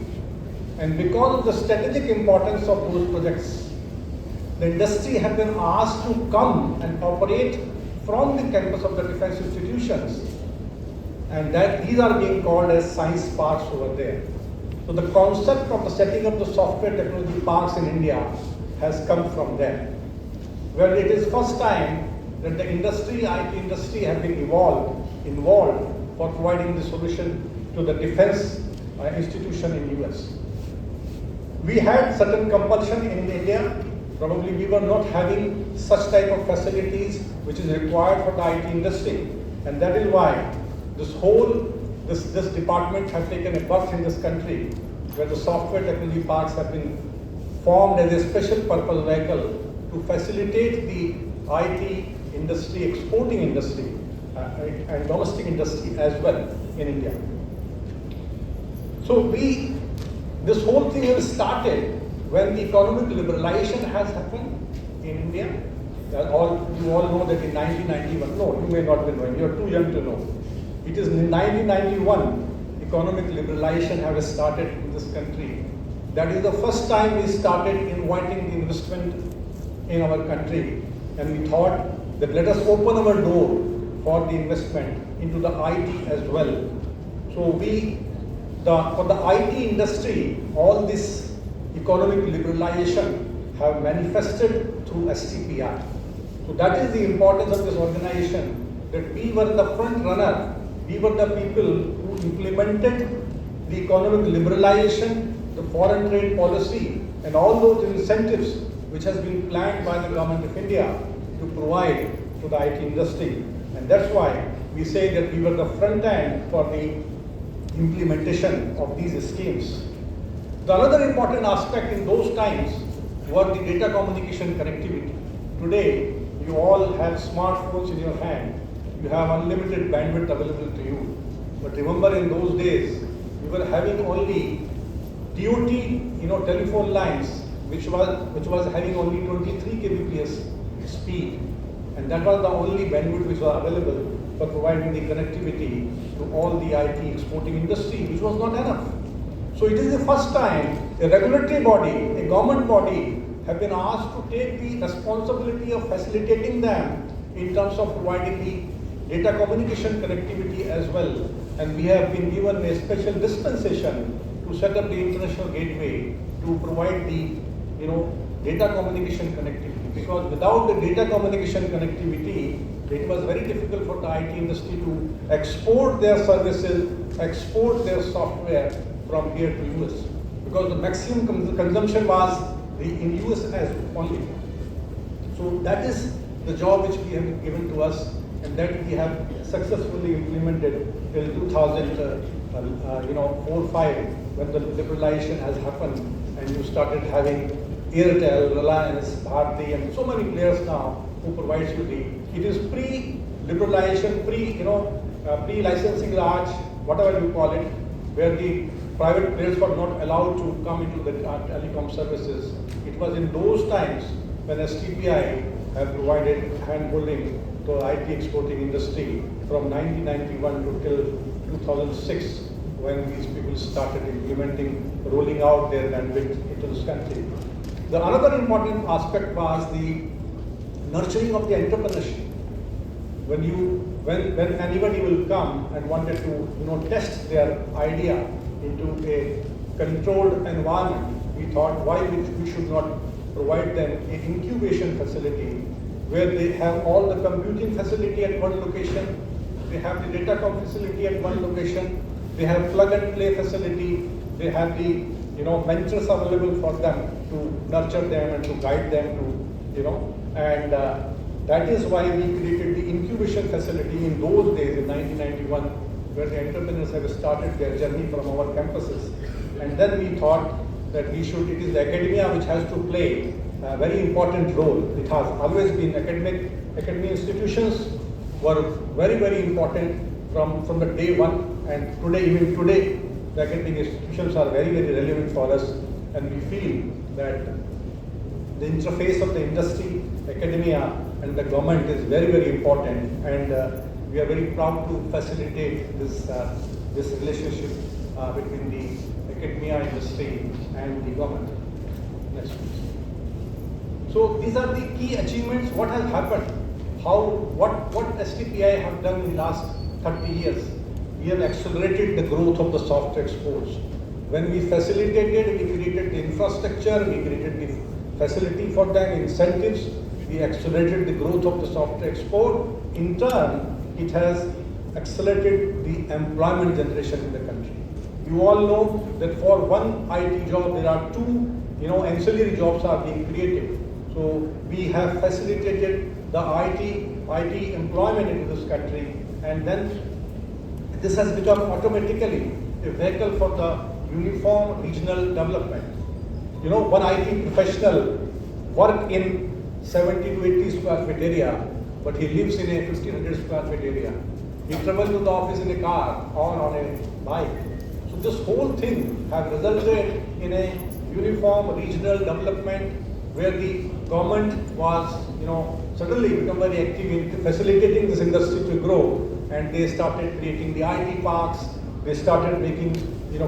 And because of the strategic importance of those projects, the industry have been asked to come and operate from the campus of the defense institutions. And that these are being called as science parks over there. So the concept of the setting up the software technology parks in India has come from there, where it is first time that the IT industry have been involved for providing the solution to the defense institution in US. We had certain compulsion in India. Probably we were not having such type of facilities which is required for the IT industry. And that is why this department has taken a birth in this country, where the software technology parks have been formed as a special purpose vehicle to facilitate the IT industry, exporting industry, and domestic industry as well. in India. So this whole thing has started when the economic liberalization has happened in India. You all know that in 1991, no, you may not be knowing, you are too young to know. It is in 1991, economic liberalization has started in this country. That is the first time we started inviting the investment in our country. And we thought that let us open our door for the investment into the IT as well. So for the IT industry, all this economic liberalization have manifested through STPI. So that is the importance of this organization, that we were the front runner, we were the people who implemented the economic liberalization, the foreign trade policy, and all those incentives which has been planned by the government of India to provide to the IT industry. And that's why we say that we were the front end for the implementation of these schemes. The another important aspect in those times was the data communication connectivity. Today, you all have smartphones in your hand. You have unlimited bandwidth available to you. But remember, in those days, we were having only DOT, telephone lines, which was having only 23 kbps speed, and that was the only bandwidth which was available for providing the connectivity to all the IT exporting industry, which was not enough. So it is the first time a regulatory body, a government body, have been asked to take the responsibility of facilitating them in terms of providing the data communication connectivity as well. And we have been given a special dispensation to set up the international gateway to provide the data communication connectivity. Because without the data communication connectivity, it was very difficult for the IT industry to export their services, export their software from here to US. Because the maximum consumption was in US as only. So that is the job which we have given to us, and that we have successfully implemented till 2004-5, when the liberalization has happened and you started having Airtel, Reliance, Bharti, and so many players now who provides you it is pre-liberalization, pre-licensing Raj, whatever you call it, where the private players were not allowed to come into the telecom services. It was in those times when STPI have provided hand-holding to IT exporting industry from 1991 to till 2006, when these people started implementing, rolling out their bandwidth into this country. The another important aspect was the nurturing of the entrepreneurship. When anybody will come and wanted to test their idea into a controlled environment, we thought why we should not provide them an incubation facility where they have all the computing facility at one location, they have the datacom facility at one location, they have plug and play facility, they have the mentors available for them to nurture them and to guide them and that is why we created the incubation facility in those days in 1991, where the entrepreneurs have started their journey from our campuses. And then we thought that it is the academia which has to play a very important role. It has always been academic institutions were very, very important from the day one, and even today, the academic institutions are very, very relevant for us, and we feel that the interface of the industry, academia, and the government is very, very important, and we are very proud to facilitate this relationship between the academia, industry, and the government. Next, please. So these are the key achievements. What has happened? What STPI have done in the last 30 years? We have accelerated the growth of the software exports. When we facilitated, we created the infrastructure, we created the facility for them, incentives, we accelerated the growth of the software export. In turn, it has accelerated the employment generation in the country. You all know that for one IT job, there are two, ancillary jobs are being created. So we have facilitated the IT employment in this country, and then this has become automatically a vehicle for the uniform regional development. One IT professional work in 70 to 80 square feet area, but he lives in a 1500 square feet area. We travel to the office in a car or on a bike. So this whole thing has resulted in a uniform regional development where the government was, suddenly become very active in facilitating this industry to grow, and they started creating the IT parks. They started making,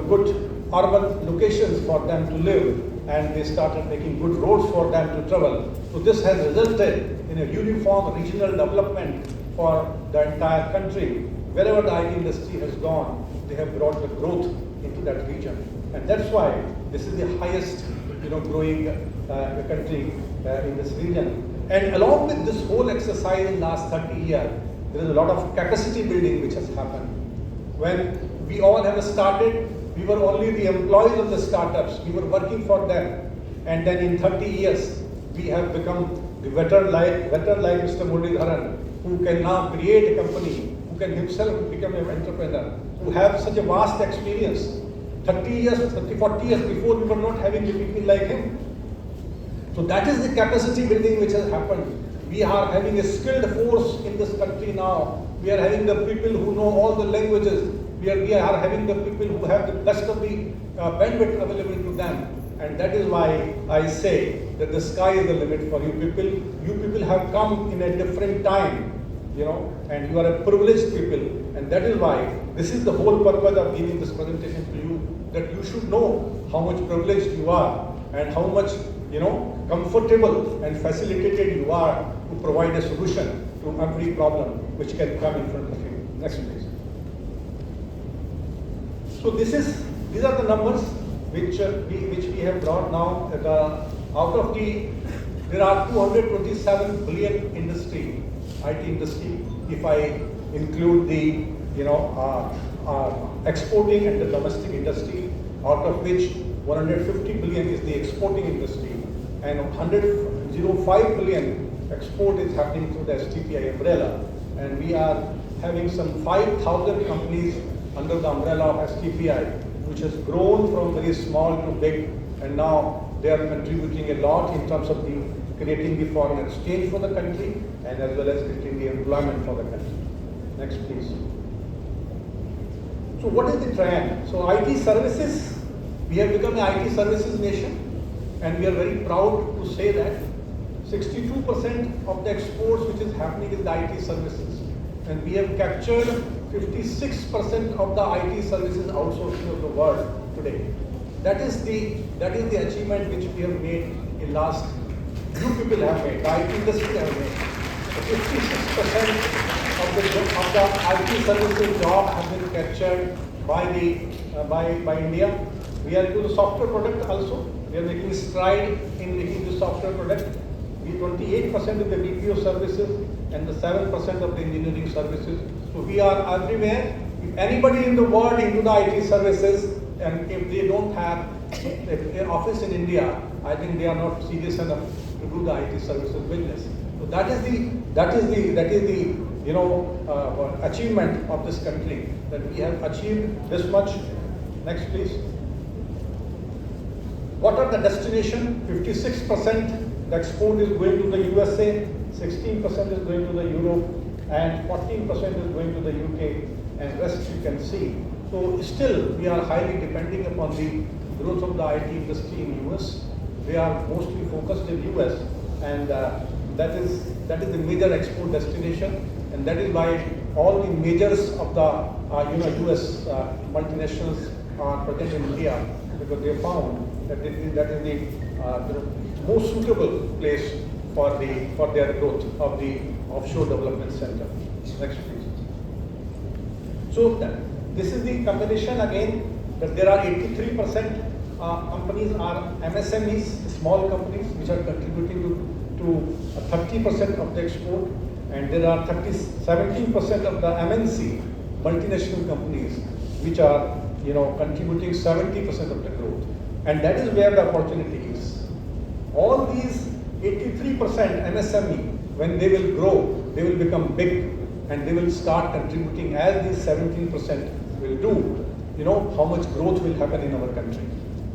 good urban locations for them to live, and they started making good roads for them to travel. So this has resulted in a uniform regional development for the entire country. Wherever the IT industry has gone, they have brought the growth into that region, and that's why this is the highest, growing country in this region. And along with this whole exercise in last 30 years, there is a lot of capacity building which has happened. When we all have started, we were only the employees of the startups. We were working for them, and then in 30 years, we have become the veteran like Mr. Muralidharan, who can now create a company, who can himself become an entrepreneur, who have such a vast experience. 40 years before, we were not having the people like him. So that is the capacity building which has happened. We are having a skilled force in this country now. We are having the people who know all the languages. We are having the people who have the best of the bandwidth available to them. And that is why I say that the sky is the limit for you people. You people have come in a different time, and you are a privileged people. And that is why this is the whole purpose of giving this presentation to you, that you should know how much privileged you are and how much, comfortable and facilitated you are to provide a solution to every problem which can come in front of you. Next please. So these are the numbers which we have brought now. There are 227 billion industry, IT industry, if I include the exporting and the domestic industry, out of which 150 billion is the exporting industry, and 105 billion export is happening through the STPI umbrella, and we are having some 5,000 companies under the umbrella of STPI, which has grown from very small to big, and now they are contributing a lot in terms of creating the foreign exchange for the country, and as well as creating the employment for the country. Next please. So what is the trend? So IT services, we have become an IT services nation, and we are very proud to say that 62% of the exports which is happening is the IT services, and we have captured 56% of the IT services outsourcing of the world today. That is the achievement which we have made in last. You people have made, the IT industry have made. 56% of the IT services job have been captured by India. We are into the software product also. We are making stride in making the software product. We 28% of the BPO services and the 7% of the engineering services. So we are everywhere. If anybody in the world into the IT services, and if they don't have an office in India, I think they are not serious enough to do the IT services business. So that is the achievement of this country, that we have achieved this much. Next please. What are the destination? 56% the export is going to the USA, 16% is going to the Europe, and 14% is going to the UK, and rest you can see. So still we are highly depending upon the growth of the IT industry in US. They are mostly focused in US, and that is the major export destination, and that is why all the majors of the US multinationals are present in India, because they found that that is the most suitable place for their growth of the offshore development center. Next please. So this is the combination again, that there are 83% companies are MSMEs, small companies, which are contributing to 30% of the export, and there are 17% of the MNC, multinational companies, which are contributing 70% of the growth, and that is where the opportunity is. All these 83% MSME, when they will grow, they will become big, and they will start contributing as these 17% will do. How much growth will happen in our country.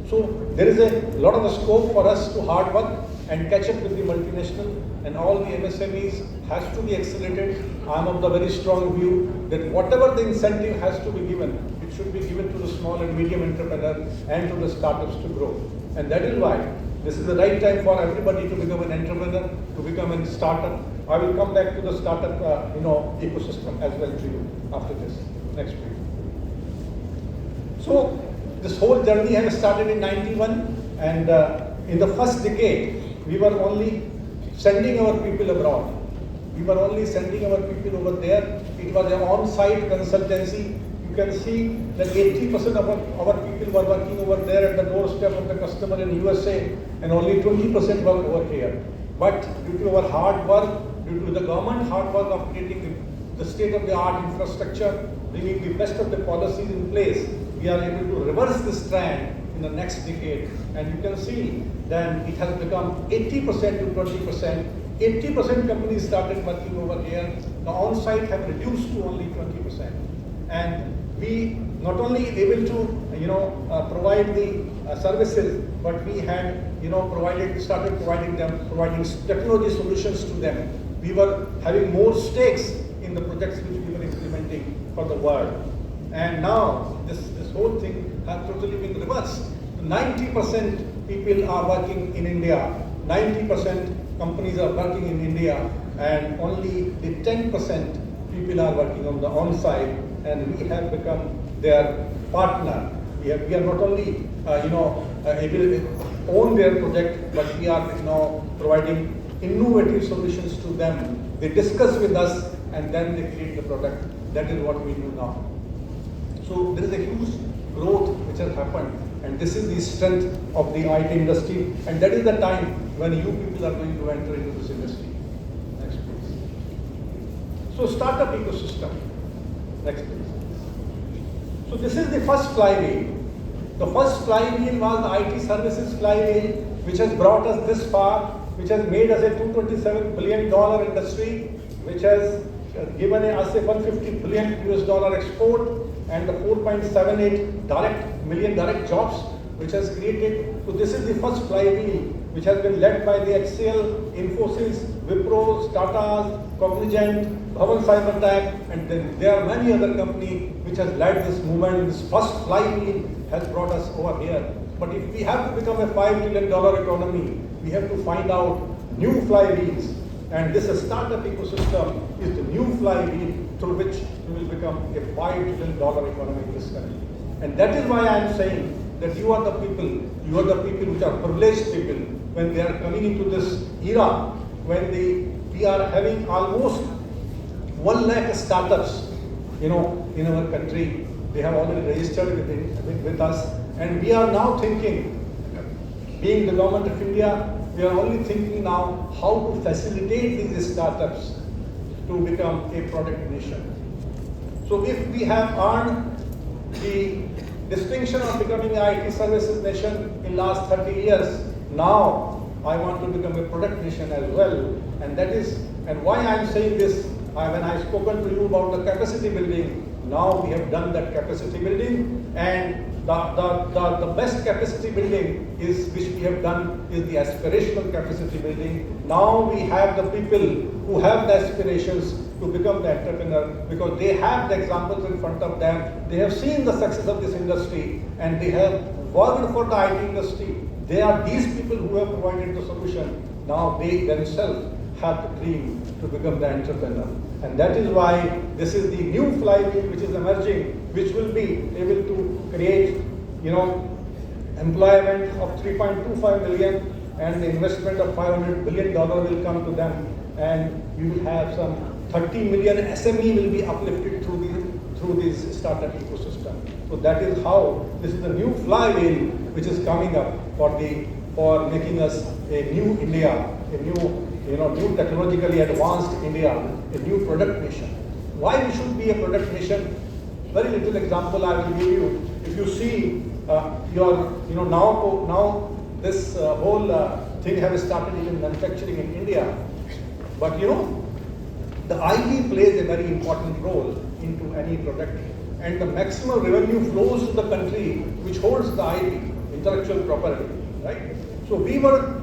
So there is a lot of scope for us to hard work, and catch up with the multinational, and all the MSMEs has to be accelerated. I'm of the very strong view that whatever the incentive has to be given, it should be given to the small and medium entrepreneur and to the startups to grow. And that is why this is the right time for everybody to become an entrepreneur, to become a startup. I will come back to the startup ecosystem as well to you after this. Next please. So this whole journey has started in 91, and in the first decade we were only sending our people abroad. We were only sending our people over there. It was an on-site consultancy. You can see that 80% of our people were working over there at the doorstep of the customer in USA, and only 20% were over here. But due to our hard work, due to the government hard work of creating the state-of-the-art infrastructure, bringing the best of the policies in place, we are able to reverse this trend in the next decade. And you can see then it has become 80% to 20%. 80% companies started working over here. The on-site have reduced to only 20%. And we not only able to provide the services, but we had started providing technology solutions to them. We were having more stakes in the projects which we were implementing for the world. And now this whole thing has totally been reversed. 90% people are working in India, 90% companies are working in India, and only the 10% people are working on the on-site, and we have become their partner. We are not only able to own their project, but we are now providing innovative solutions to them. They discuss with us and then they create the product. That is what we do now. So there is a huge growth which has happened, and this is the strength of the IT industry, and that is the time when you people are going to enter into this industry. Next please. So startup ecosystem. Next please. So this is the first flywheel. The first flywheel was the IT services flywheel, which has brought us this far, which has made us a $227 billion industry, which has given us a $150 billion US export, and the 4.78 million direct jobs which has created. So this is the first flywheel which has been led by the HCL, Infosys, Wipro, Tata, Cognizant, Bhavan Cybertech, and then there are many other companies which has led this movement. This first flywheel has brought us over here. But if we have to become a $5 trillion economy, we have to find out new flywheels. And this startup ecosystem is the new flywheel through which we will become a $5 trillion economy in this country. And that is why I am saying that you are the people which are privileged people, when they are coming into this era, when we are having almost 1 lakh startups, in our country. They have already registered with us, and we are now thinking, being the government of India, we are only thinking now how to facilitate these startups to become a product nation. So if we have earned the distinction of becoming an IT services nation in last 30 years, now I want to become a product nation as well. And why I am saying this, when I spoken to you about the capacity building, now we have done that capacity building, and the best capacity building which we have done is the aspirational capacity building. Now we have the people who have the aspirations to become the entrepreneur, because they have the examples in front of them. They have seen the success of this industry, and they have worked for the IT industry. They are these people who have provided the solution. Now they themselves have the dream to become the entrepreneur. And that is why this is the new flywheel which is emerging, which will be able to create, employment of 3.25 million, and the investment of $500 billion will come to them, and we will have some 30 million SME will be uplifted through this startup ecosystem. So that is how this is the new flywheel which is coming up for making us a new India, a new technologically advanced India, a new product nation. Why we should be a product nation? Very little example I will give you. If you see now this whole thing has started even manufacturing in India, but the IP plays a very important role into any product, and the maximum revenue flows to the country which holds the IP, intellectual property, right? So we were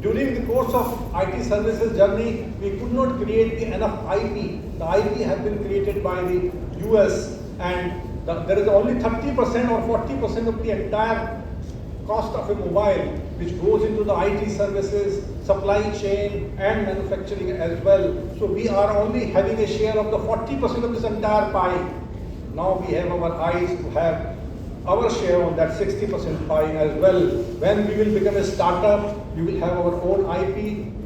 During the course of IT services journey, we could not create enough IP. The IP has been created by the US, and there is only 30% or 40% of the entire cost of a mobile which goes into the IT services, supply chain and manufacturing as well. So we are only having a share of the 40% of this entire pie. Now we have our eyes to have our share on that 60% pie as well. When we will become a startup, we will have our own IP,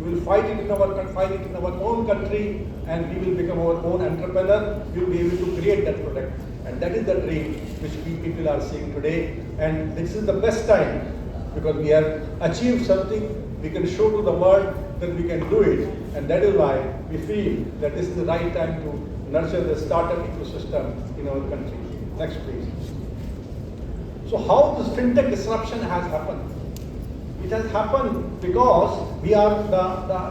we will fight it in our own country, and we will become our own entrepreneur. We will be able to create that product. And that is the dream which we people are seeing today. And this is the best time because we have achieved something. We can show to the world that we can do it. And that is why we feel that this is the right time to nurture the startup ecosystem in our country. Next, please. So how this fintech disruption has happened? It has happened because we are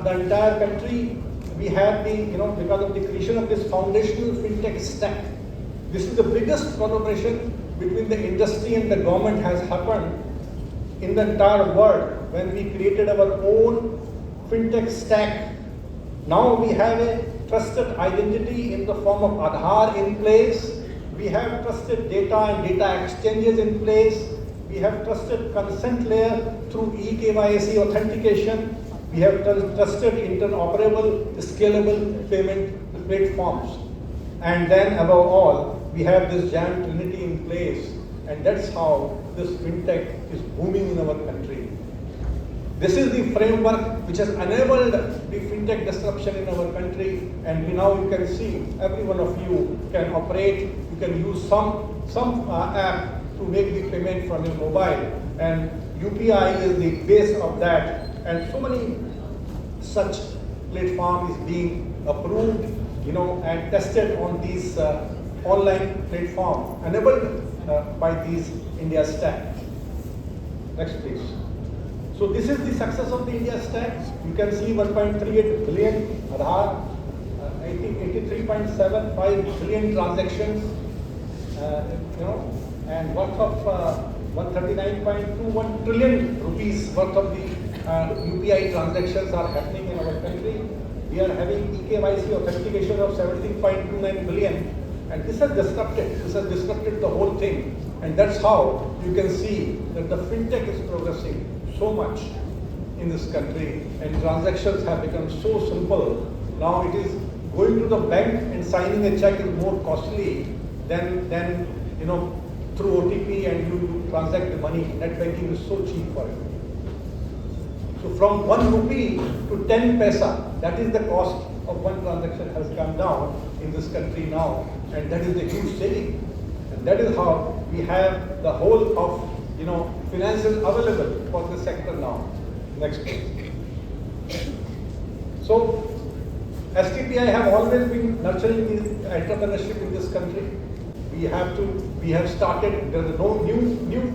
the entire country. We had because of the creation of this foundational fintech stack. This is the biggest collaboration between the industry and the government has happened in the entire world when we created our own fintech stack. Now we have a trusted identity in the form of Aadhaar in place. We have trusted data and data exchanges in place. We have trusted consent layer through eKYC authentication. We have trusted interoperable, scalable payment platforms. And then above all, we have this giant trinity in place. And that's how this fintech is booming in our country. This is the framework which has enabled the fintech disruption in our country, and now you can see every one of you can operate, you can use some app to make the payment from your mobile, and UPI is the base of that, and so many such platform is being approved, and tested on these online platform enabled by these India stack. Next, please. So this is the success of the India stack. You can see 1.38 billion Aadhaar, I think 83.75 billion transactions, and worth of 139.21 trillion rupees worth of the UPI transactions are happening in our country. We are having eKYC authentication of 17.29 billion, and this has disrupted the whole thing. And that's how you can see that the fintech is progressing so much in this country, and transactions have become so simple. Now it is going to the bank and signing a check is more costly than through OTP and you transact the money. Net banking is so cheap for it. So from 1 rupee to 10 paisa, that is the cost of one transaction has come down in this country now, and that is the huge saving. And that is how we have the whole of finances available for the sector now. Next please. So STPI have always been nurturing the entrepreneurship in this country. We have started, there is no new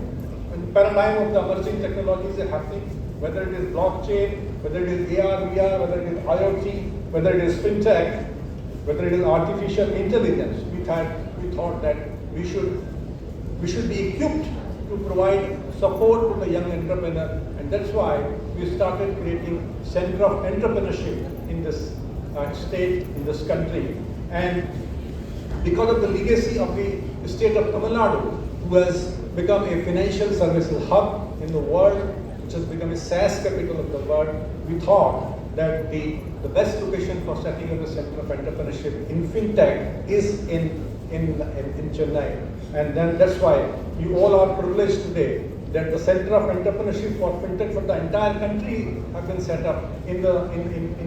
paradigm of the emerging technologies are happening, whether it is blockchain, whether it is AR, VR, whether it is IoT, whether it is fintech, whether it is artificial intelligence. We thought that we should be equipped to provide support to the young entrepreneur, and that's why we started creating Center of Entrepreneurship in this state, in this country. And because of the legacy of the state of Tamil Nadu, who has become a financial services hub in the world, which has become a SaaS capital of the world, we thought that the best location for setting up a Center of Entrepreneurship in fintech is in Chennai. And then that's why you all are privileged today that the Center of Entrepreneurship for fintech for the entire country have been set up in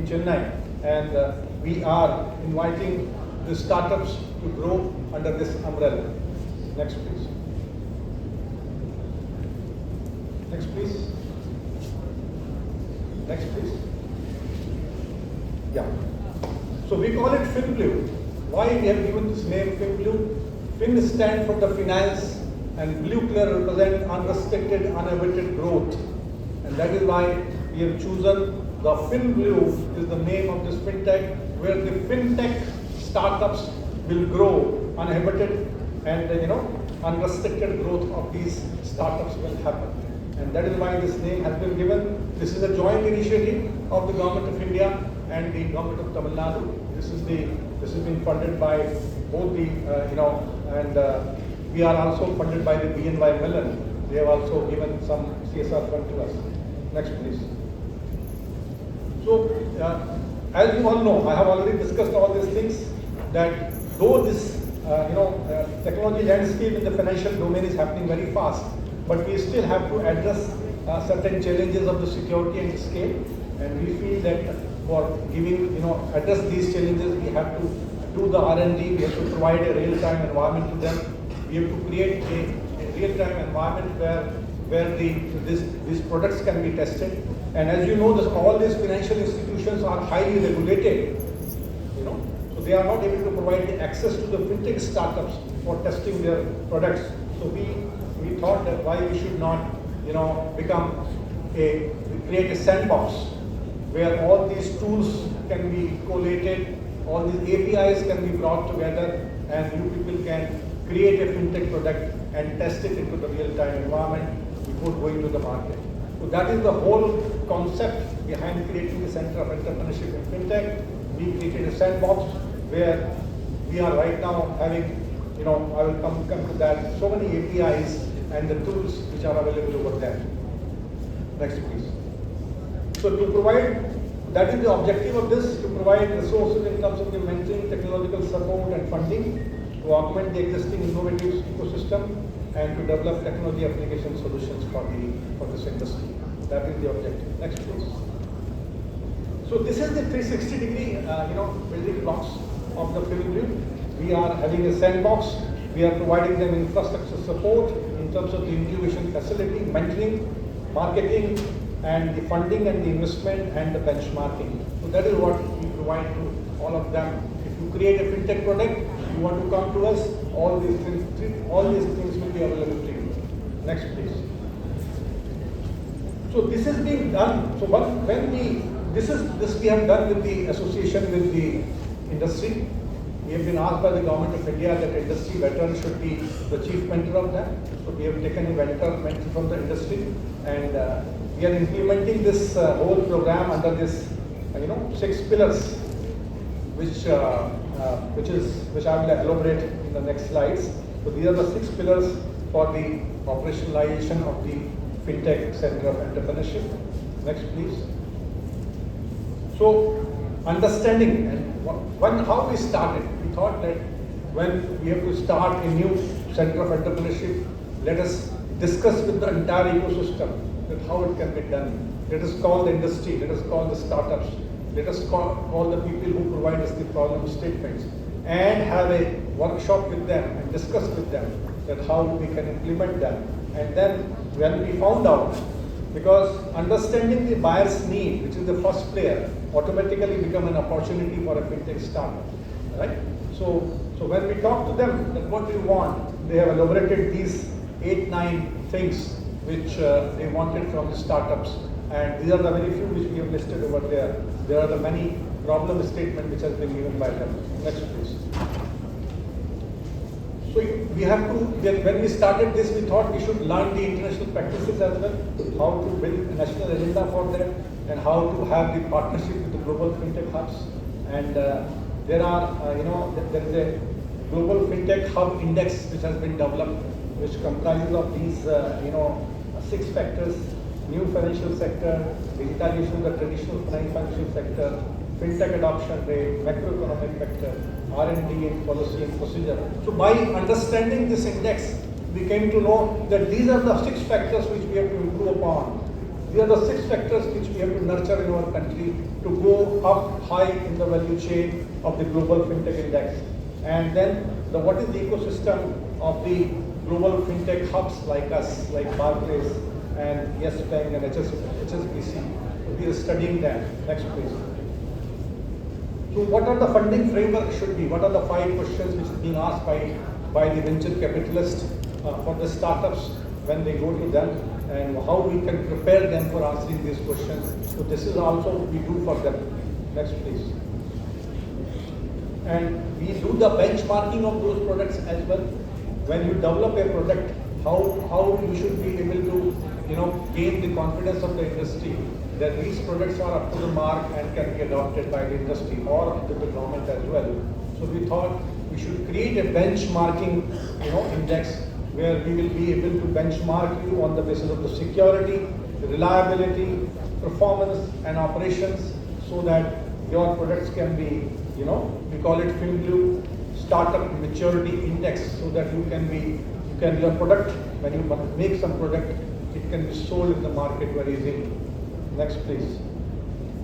Chennai, and we are inviting the startups to grow under this umbrella. Next please. Next please. Next please. Yeah. So we call it FinBlue. Why we have given this name FinBlue? Fin stands for the finance, and blue color represents unrestricted, unabated growth. And that is why we have chosen the FinBlue is the name of this fintech, where the fintech startups will grow uninhibited, and unrestricted growth of these startups will happen. And that is why this name has been given. This is a joint initiative of the Government of India and the Government of Tamil Nadu. This has been funded by both the, we are also funded by the BNY Mellon. They have also given some CSR fund to us. Next, please. So, as you all know, I have already discussed all these things, that though this technology landscape in the financial domain is happening very fast, but we still have to address certain challenges of the security and scale. And we feel that for address these challenges, we have to do the R&D, we have to provide a real-time environment to them. We have to create a real-time environment where these products can be tested. And as you know, all these financial institutions are highly regulated, so they are not able to provide the access to the fintech startups for testing their products. So we thought that why we should not, create a sandbox where all these tools can be collated, all these APIs can be brought together, and you people can create a fintech product and test it into the real-time environment before going to the market. So that is the whole concept behind creating the Center of Entrepreneurship in Fintech. We created a sandbox where we are right now having, I will come to that, so many APIs and the tools which are available over there. Next, please. So to provide, that is the objective of this, to provide resources in terms of the mentoring, technological support and funding, to augment the existing innovative ecosystem, and to develop technology application solutions for this industry. That is the objective. Next, please. So this is the 360-degree, building blocks of the film. We are having a sandbox. We are providing them infrastructure support in terms of the incubation facility, mentoring, marketing, and the funding and the investment and the benchmarking. So that is what we provide to all of them. If you create a fintech product, you want to come to us, all these things will be available to you. Next, please. So this is being done. So this we have done with the association with the industry. We have been asked by the Government of India that industry veteran should be the chief mentor of that. So we have taken a mentor from the industry, and we are implementing this whole program under this, 6 pillars, which I will elaborate in the next slides. So these are the 6 pillars for the operationalization of the Fintech Center of Entrepreneurship. Next, please. So understanding and how we started. We thought that when we have to start a new Center of Entrepreneurship, let us discuss with the entire ecosystem that how it can be done. Let us call the industry, let us call the startups, let us call the people who provide us the problem statements, and have a workshop with them and discuss with them that how we can implement them. And then when we found out, because understanding the buyer's need, which is the first player, automatically become an opportunity for a fintech startup, right? So when we talk to them that what do you want, they have elaborated these 8-9 things which they wanted from the startups, and these are the very few which we have listed over there. There are the many problem statement which has been given by them. Next, please. So we have to, when we started this, we thought we should learn the international practices as well, how to build a national agenda for them, and how to have the partnership with the global fintech hubs. And there are, there is a global fintech hub index which has been developed, which comprises of these, 6 factors: new financial sector, digitalization of the traditional financial sector, fintech adoption rate, macroeconomic factor, R&D and policy and procedure. So by understanding this index, we came to know that these are the 6 factors which we have to improve upon. These are the 6 factors which we have to nurture in our country to go up high in the value chain of the global fintech index. And then what is the ecosystem of the global fintech hubs like us, like Barclays and Yes Bank and HSBC. So we are studying that. Next, please. So what are the funding framework should be? What are the 5 questions which are being asked by the venture capitalists for the startups when they go to them, and how we can prepare them for answering these questions? So this is also what we do for them. Next, please. And we do the benchmarking of those products as well. When you develop a product, how you should be able to, gain the confidence of the industry that these products are up to the mark and can be adopted by the industry or with the government as well. So we thought we should create a benchmarking, index where we will be able to benchmark you on the basis of the security, the reliability, performance and operations, so that your products can be, we call it FinBlue Startup Maturity Index, so that your product, when you make some product, it can be sold in the market very easily. Next please.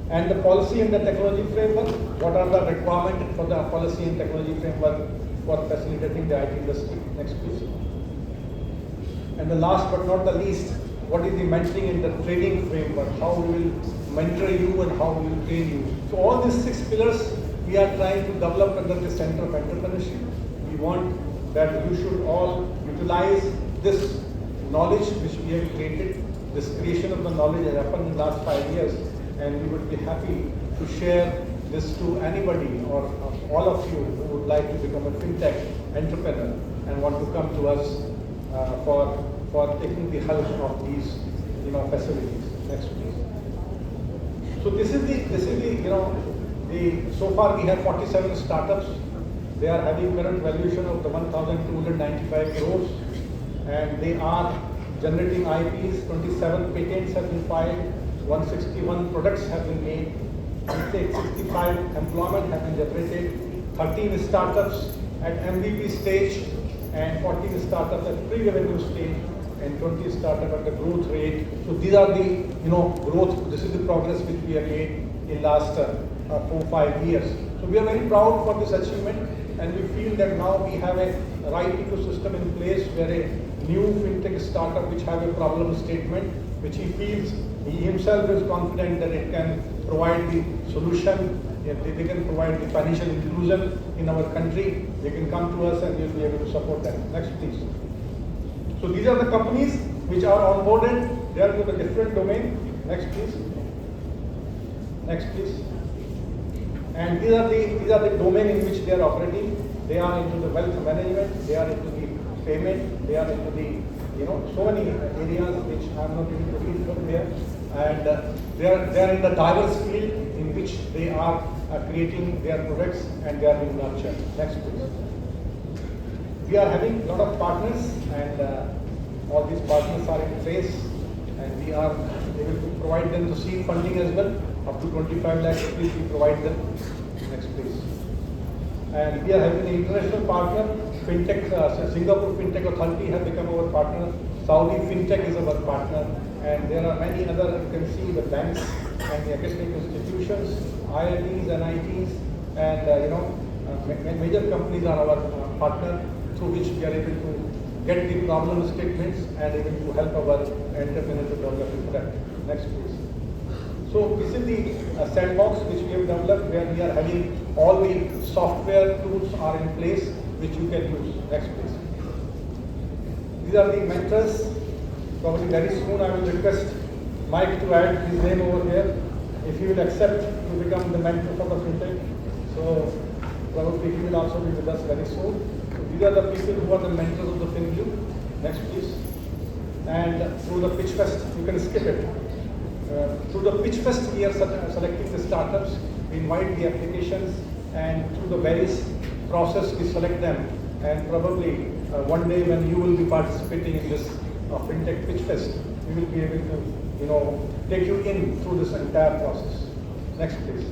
And the policy and the technology framework, what are the requirements for the policy and technology framework for facilitating the IT industry? Next please. And the last but not the least, what is the mentoring and the training framework, how we will mentor you and how we will train you. So all these 6 pillars we are trying to develop under the Center of Entrepreneurship. We want that you should all utilize this knowledge which we have created. This creation of the knowledge has happened in the last 5 years, and we would be happy to share this to anybody or all of you who would like to become a fintech entrepreneur and want to come to us for taking the help of these facilities. Next please. So this is the so far we have 47 startups. They are having current valuation of the 1,295 crores, and they are generating IPs. 27 patents have been filed, 161 products have been made, 65 employment have been generated, 13 startups at MVP stage, and 14 startups at pre-revenue stage, and 20 startups at the growth rate. So these are the growth. This is the progress which we have made in last 4-5 years. So we are very proud for this achievement, and we feel that now we have a right ecosystem in place where a new fintech startup which have a problem statement, which he feels, he himself is confident that it can provide the solution, they can provide the financial inclusion in our country. They can come to us and we will be able to support them. Next please. So these are the companies which are onboarded. They are to the different domain. Next please. Next please. And these are the domain in which they are operating. They are into the wealth management. They are into the payment. They are into the so many areas which I am not even looking from there. And they are in the diverse field in which they are creating their products and they are being nurtured. Next please. We are having a lot of partners, and all these partners are in place, and we are able to provide them the seed funding as well. Up to 25 lakh rupees we provide them. Next please. And we are having an international partner. Fintech, Singapore Fintech Authority have become our partner. Saudi Fintech is our partner, and there are many other, you can see the banks and the academic institutions, IITs, NITs, and major companies are our partner, through which we are able to get the problem statements and able to help our entrepreneurs to develop the product. Next please. So this is the sandbox which we have developed, where we are having all the software tools are in place which you can use. Next please. These are the mentors. Probably very soon I will request Mike to add his name over here, if he will accept to become the mentor for the fintech. So probably he will also be with us very soon. So these are the people who are the mentors of the FinView. Next please. And through the Pitch Fest, you can skip it. Through the Pitch Fest, we are selecting the startups, we invite the applications, and through the various process we select them. And probably one day when you will be participating in this FinTech Pitch Fest, we will be able to take you in through this entire process. Next please.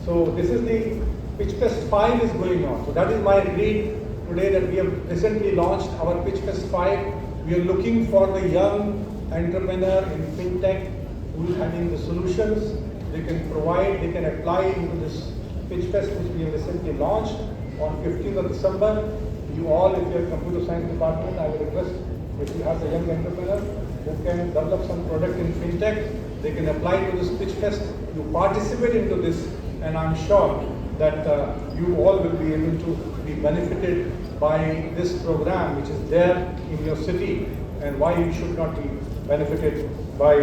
So this is the Pitch Fest 5 is going on. So that is my read today, that we have recently launched our Pitch Fest 5. We are looking for the young entrepreneur in FinTech who is having the solutions they can provide, they can apply into this Pitch Fest which we have recently launched on 15th of December. You all, if you are computer science department, I will request, if you have a young entrepreneur who can develop some product in FinTech, they can apply to this Pitch Fest. You participate into this, and I'm sure that you all will be able to be benefited by this program which is there in your city, and why you should not be benefited by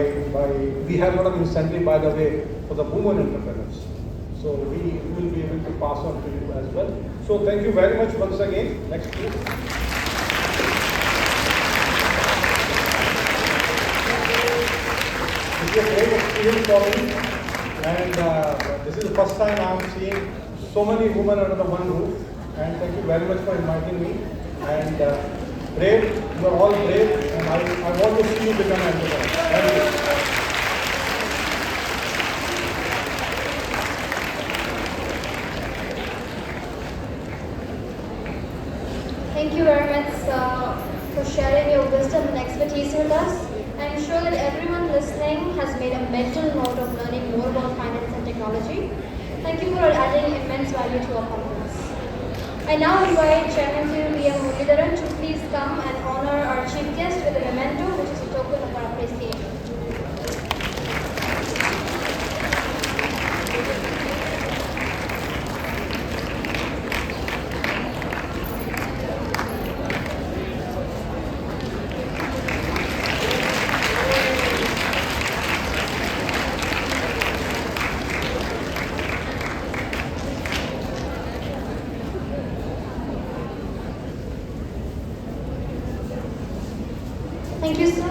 we have a lot of incentive, by the way, for the women entrepreneurs. So we will be able to pass on to you as well. So thank you very much once again. Next please. be a great experience for me. And this is the first time I am seeing so many women under one roof. And thank you very much for inviting me. And brave, you are all brave, and I want to see you become an entrepreneur. Thank you. Thank you very much for sharing your wisdom and expertise with us. I'm sure that everyone listening has made a mental note of learning more about finance and technology. Thank you for adding immense value to our conference. I now invite Chairman V.M. Muralidharan to please come and honor our chief guest with a memento, which is a token of our appreciation. Thank you, sir.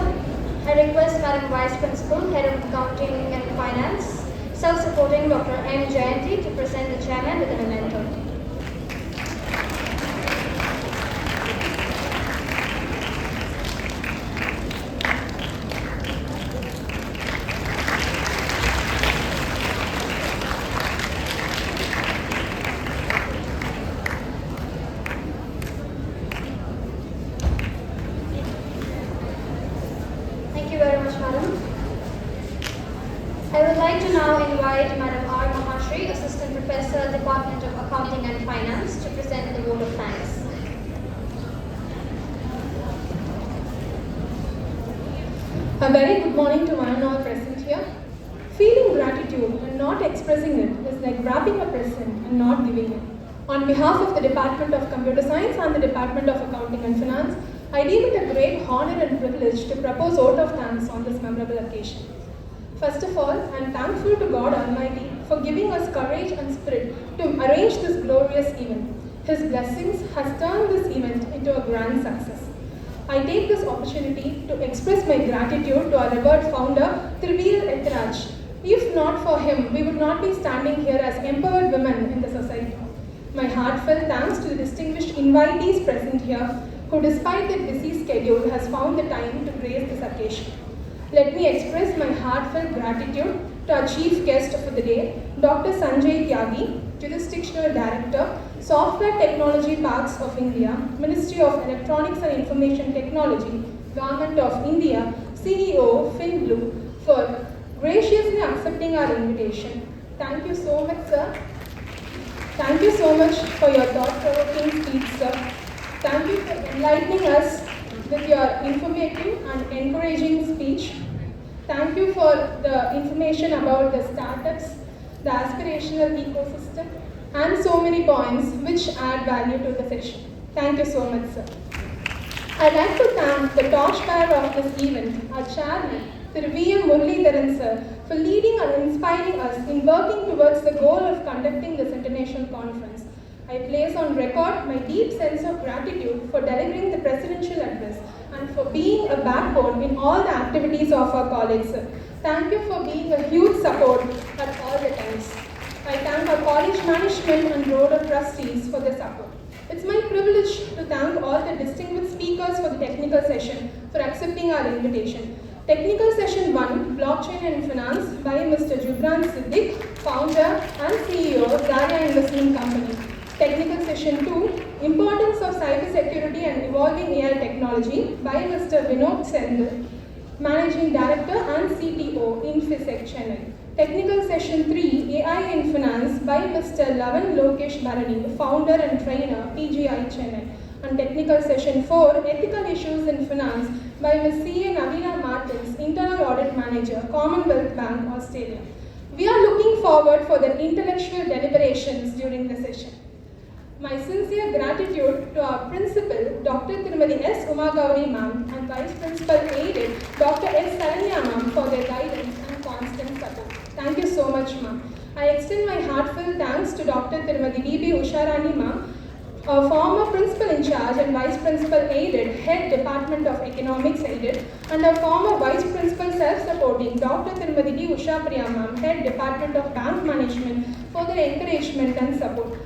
I request Madam Vice Principal, Head of Accounting and Finance, self-supporting Dr. M. Jayanti to present the chairman with a memento. Thank you very much, madam. I would like to now invite Madam R. Mahashri, Assistant Professor, Department of Accounting and Finance, to present the vote of thanks. A very good morning to one and all present here. Feeling gratitude and not expressing it is like wrapping a present and not giving it. On behalf of the Department of Computer Science and the Department of Accounting and Finance, I deem it a great honor and privilege to propose vote of thanks on this memorable occasion. First of all, I am thankful to God Almighty for giving us courage and spirit to arrange this glorious event. His blessings has turned this event into a grand success. I take this opportunity to express my gratitude to our revered founder, Ethiraj. If not for him, we would not be standing here as empowered women in the society. My heartfelt thanks to the distinguished invitees present here, who despite their busy schedule has found the time to grace this occasion. Let me express my heartfelt gratitude to our chief guest for the day, Dr. Sanjay Tyagi, Jurisdictional Director, Software Technology Parks of India, Ministry of Electronics and Information Technology, Government of India, CEO, FinBlue, for graciously accepting our invitation. Thank you so much, sir. Thank you so much for your thought-provoking speech, sir. Thank you for enlightening us with your informative and encouraging speech. Thank you for the information about the startups, the aspirational ecosystem, and so many points which add value to the session. Thank you so much, sir. I'd like to thank the torchbearer of this event, our chairman, Sir V.M. Muralidharan, sir, for leading and inspiring us in working towards the goal of conducting this international conference. I place on record my deep sense of gratitude for delivering the presidential address and for being a backbone in all the activities of our college, sir. Thank you for being a huge support at all the times. I thank our college management and board of trustees for the support. It's my privilege to thank all the distinguished speakers for the technical session for accepting our invitation. Technical Session 1, Blockchain and Finance by Mr. Jubran Siddiq, Founder and CEO of Daria Investment Company. Technical Session 2, Importance of Cybersecurity and Evolving AI Technology by Mr. Vinod Sendal, Managing Director and CTO, Infosec Chennai. Technical Session 3, AI in Finance by Mr. Lavan Lokesh Bharani, Founder and Trainer, PGI Chennai. And Technical Session 4, Ethical Issues in Finance by Ms. C.A. Navina Martins, Internal Audit Manager, Commonwealth Bank, Australia. We are looking forward for the intellectual deliberations during the session. My sincere gratitude to our Principal, Dr. Tirumali S. Umagauri Ma'am, and Vice Principal Aided, Dr. S. Saranya Ma'am, for their guidance and constant support. Thank you so much, Ma'am. I extend my heartfelt thanks to Dr. Tirumali D.B. Usharani Ma'am, a former Principal in Charge and Vice Principal Aided, Head Department of Economics Aided, and a former Vice Principal principal self-supporting Dr. Tirumati Usha Priya ma'am, Head Department of Bank Management, for their encouragement and support.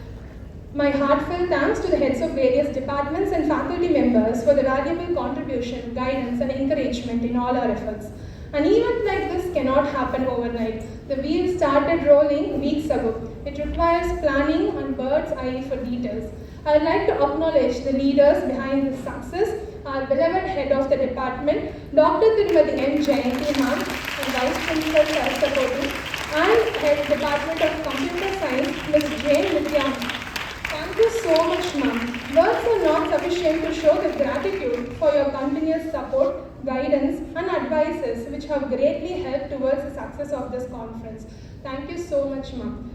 My heartfelt thanks to the heads of various departments and faculty members for the valuable contribution, guidance and encouragement in all our efforts. An event like this cannot happen overnight. The wheels started rolling weeks ago. It requires planning and bird's eye for details. I would like to acknowledge the leaders behind this success, our beloved head of the department, Dr. Tirumati M. Jayanti ma'am, and Vice Principal Self-Supporting, and Head Department of Computer Science, Ms. Jane Nitya. Thank you so much, ma'am. Words are not sufficient to show the gratitude for your continuous support, guidance and advices which have greatly helped towards the success of this conference. Thank you so much, ma'am.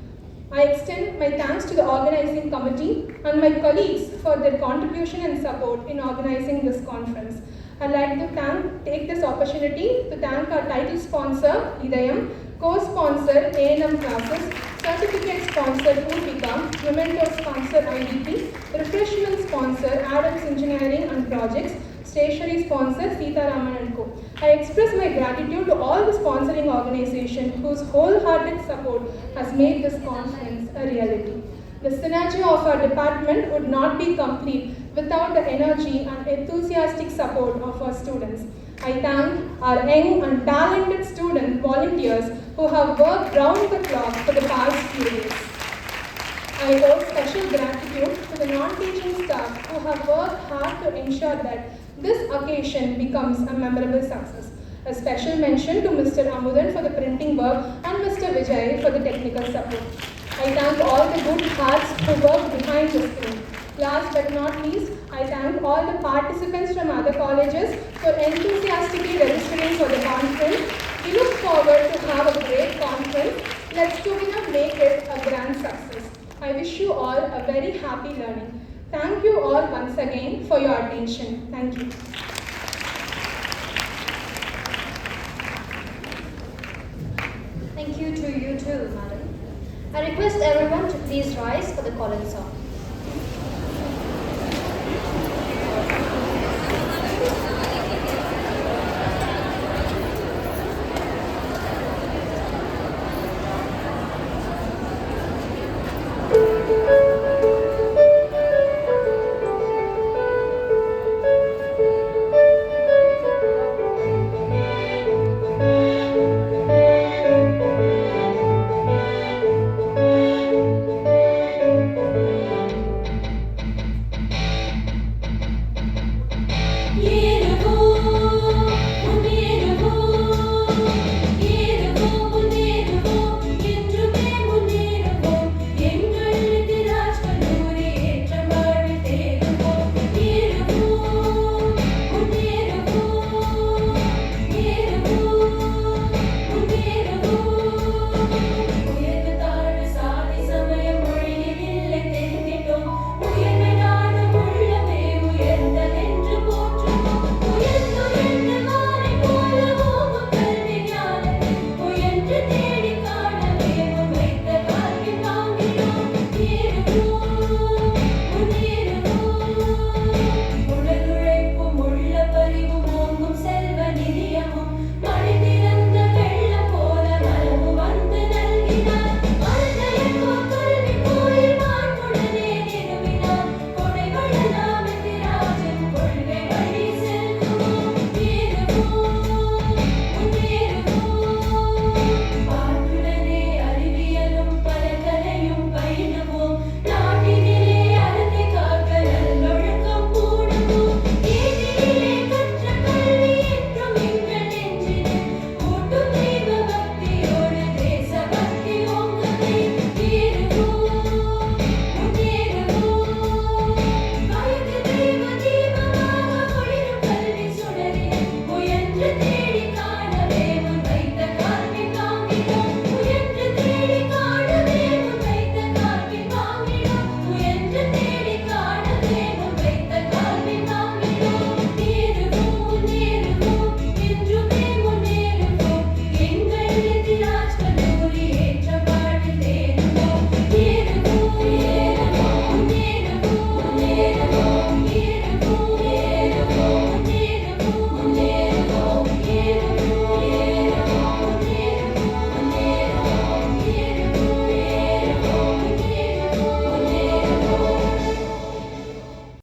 I extend my thanks to the organizing committee and my colleagues for their contribution and support in organizing this conference. I'd like to take this opportunity to thank our title sponsor, Idayam, co-sponsor A&M classes, certificate sponsor Urvika, memento sponsor IDP, refreshment sponsor Adams Engineering and Projects, stationery sponsor Sita Raman & Co. I express my gratitude to all the sponsoring organizations whose wholehearted support has made this conference a reality. The synergy of our department would not be complete without the energy and enthusiastic support of our students. I thank our young and talented student volunteers who have worked round the clock for the past few days. I owe special gratitude to the non-teaching staff who have worked hard to ensure that this occasion becomes a memorable success. A special mention to Mr. Amudan for the printing work and Mr. Vijay for the technical support. I thank all the good hearts who work behind the screen. Last but not least, I thank all the participants from other colleges for enthusiastically registering for the conference. We look forward to have a great conference. Let's together make it a grand success. I wish you all a very happy learning. Thank you all once again for your attention. Thank you. Thank you to you too, madam. I request everyone to please rise for the call-in song.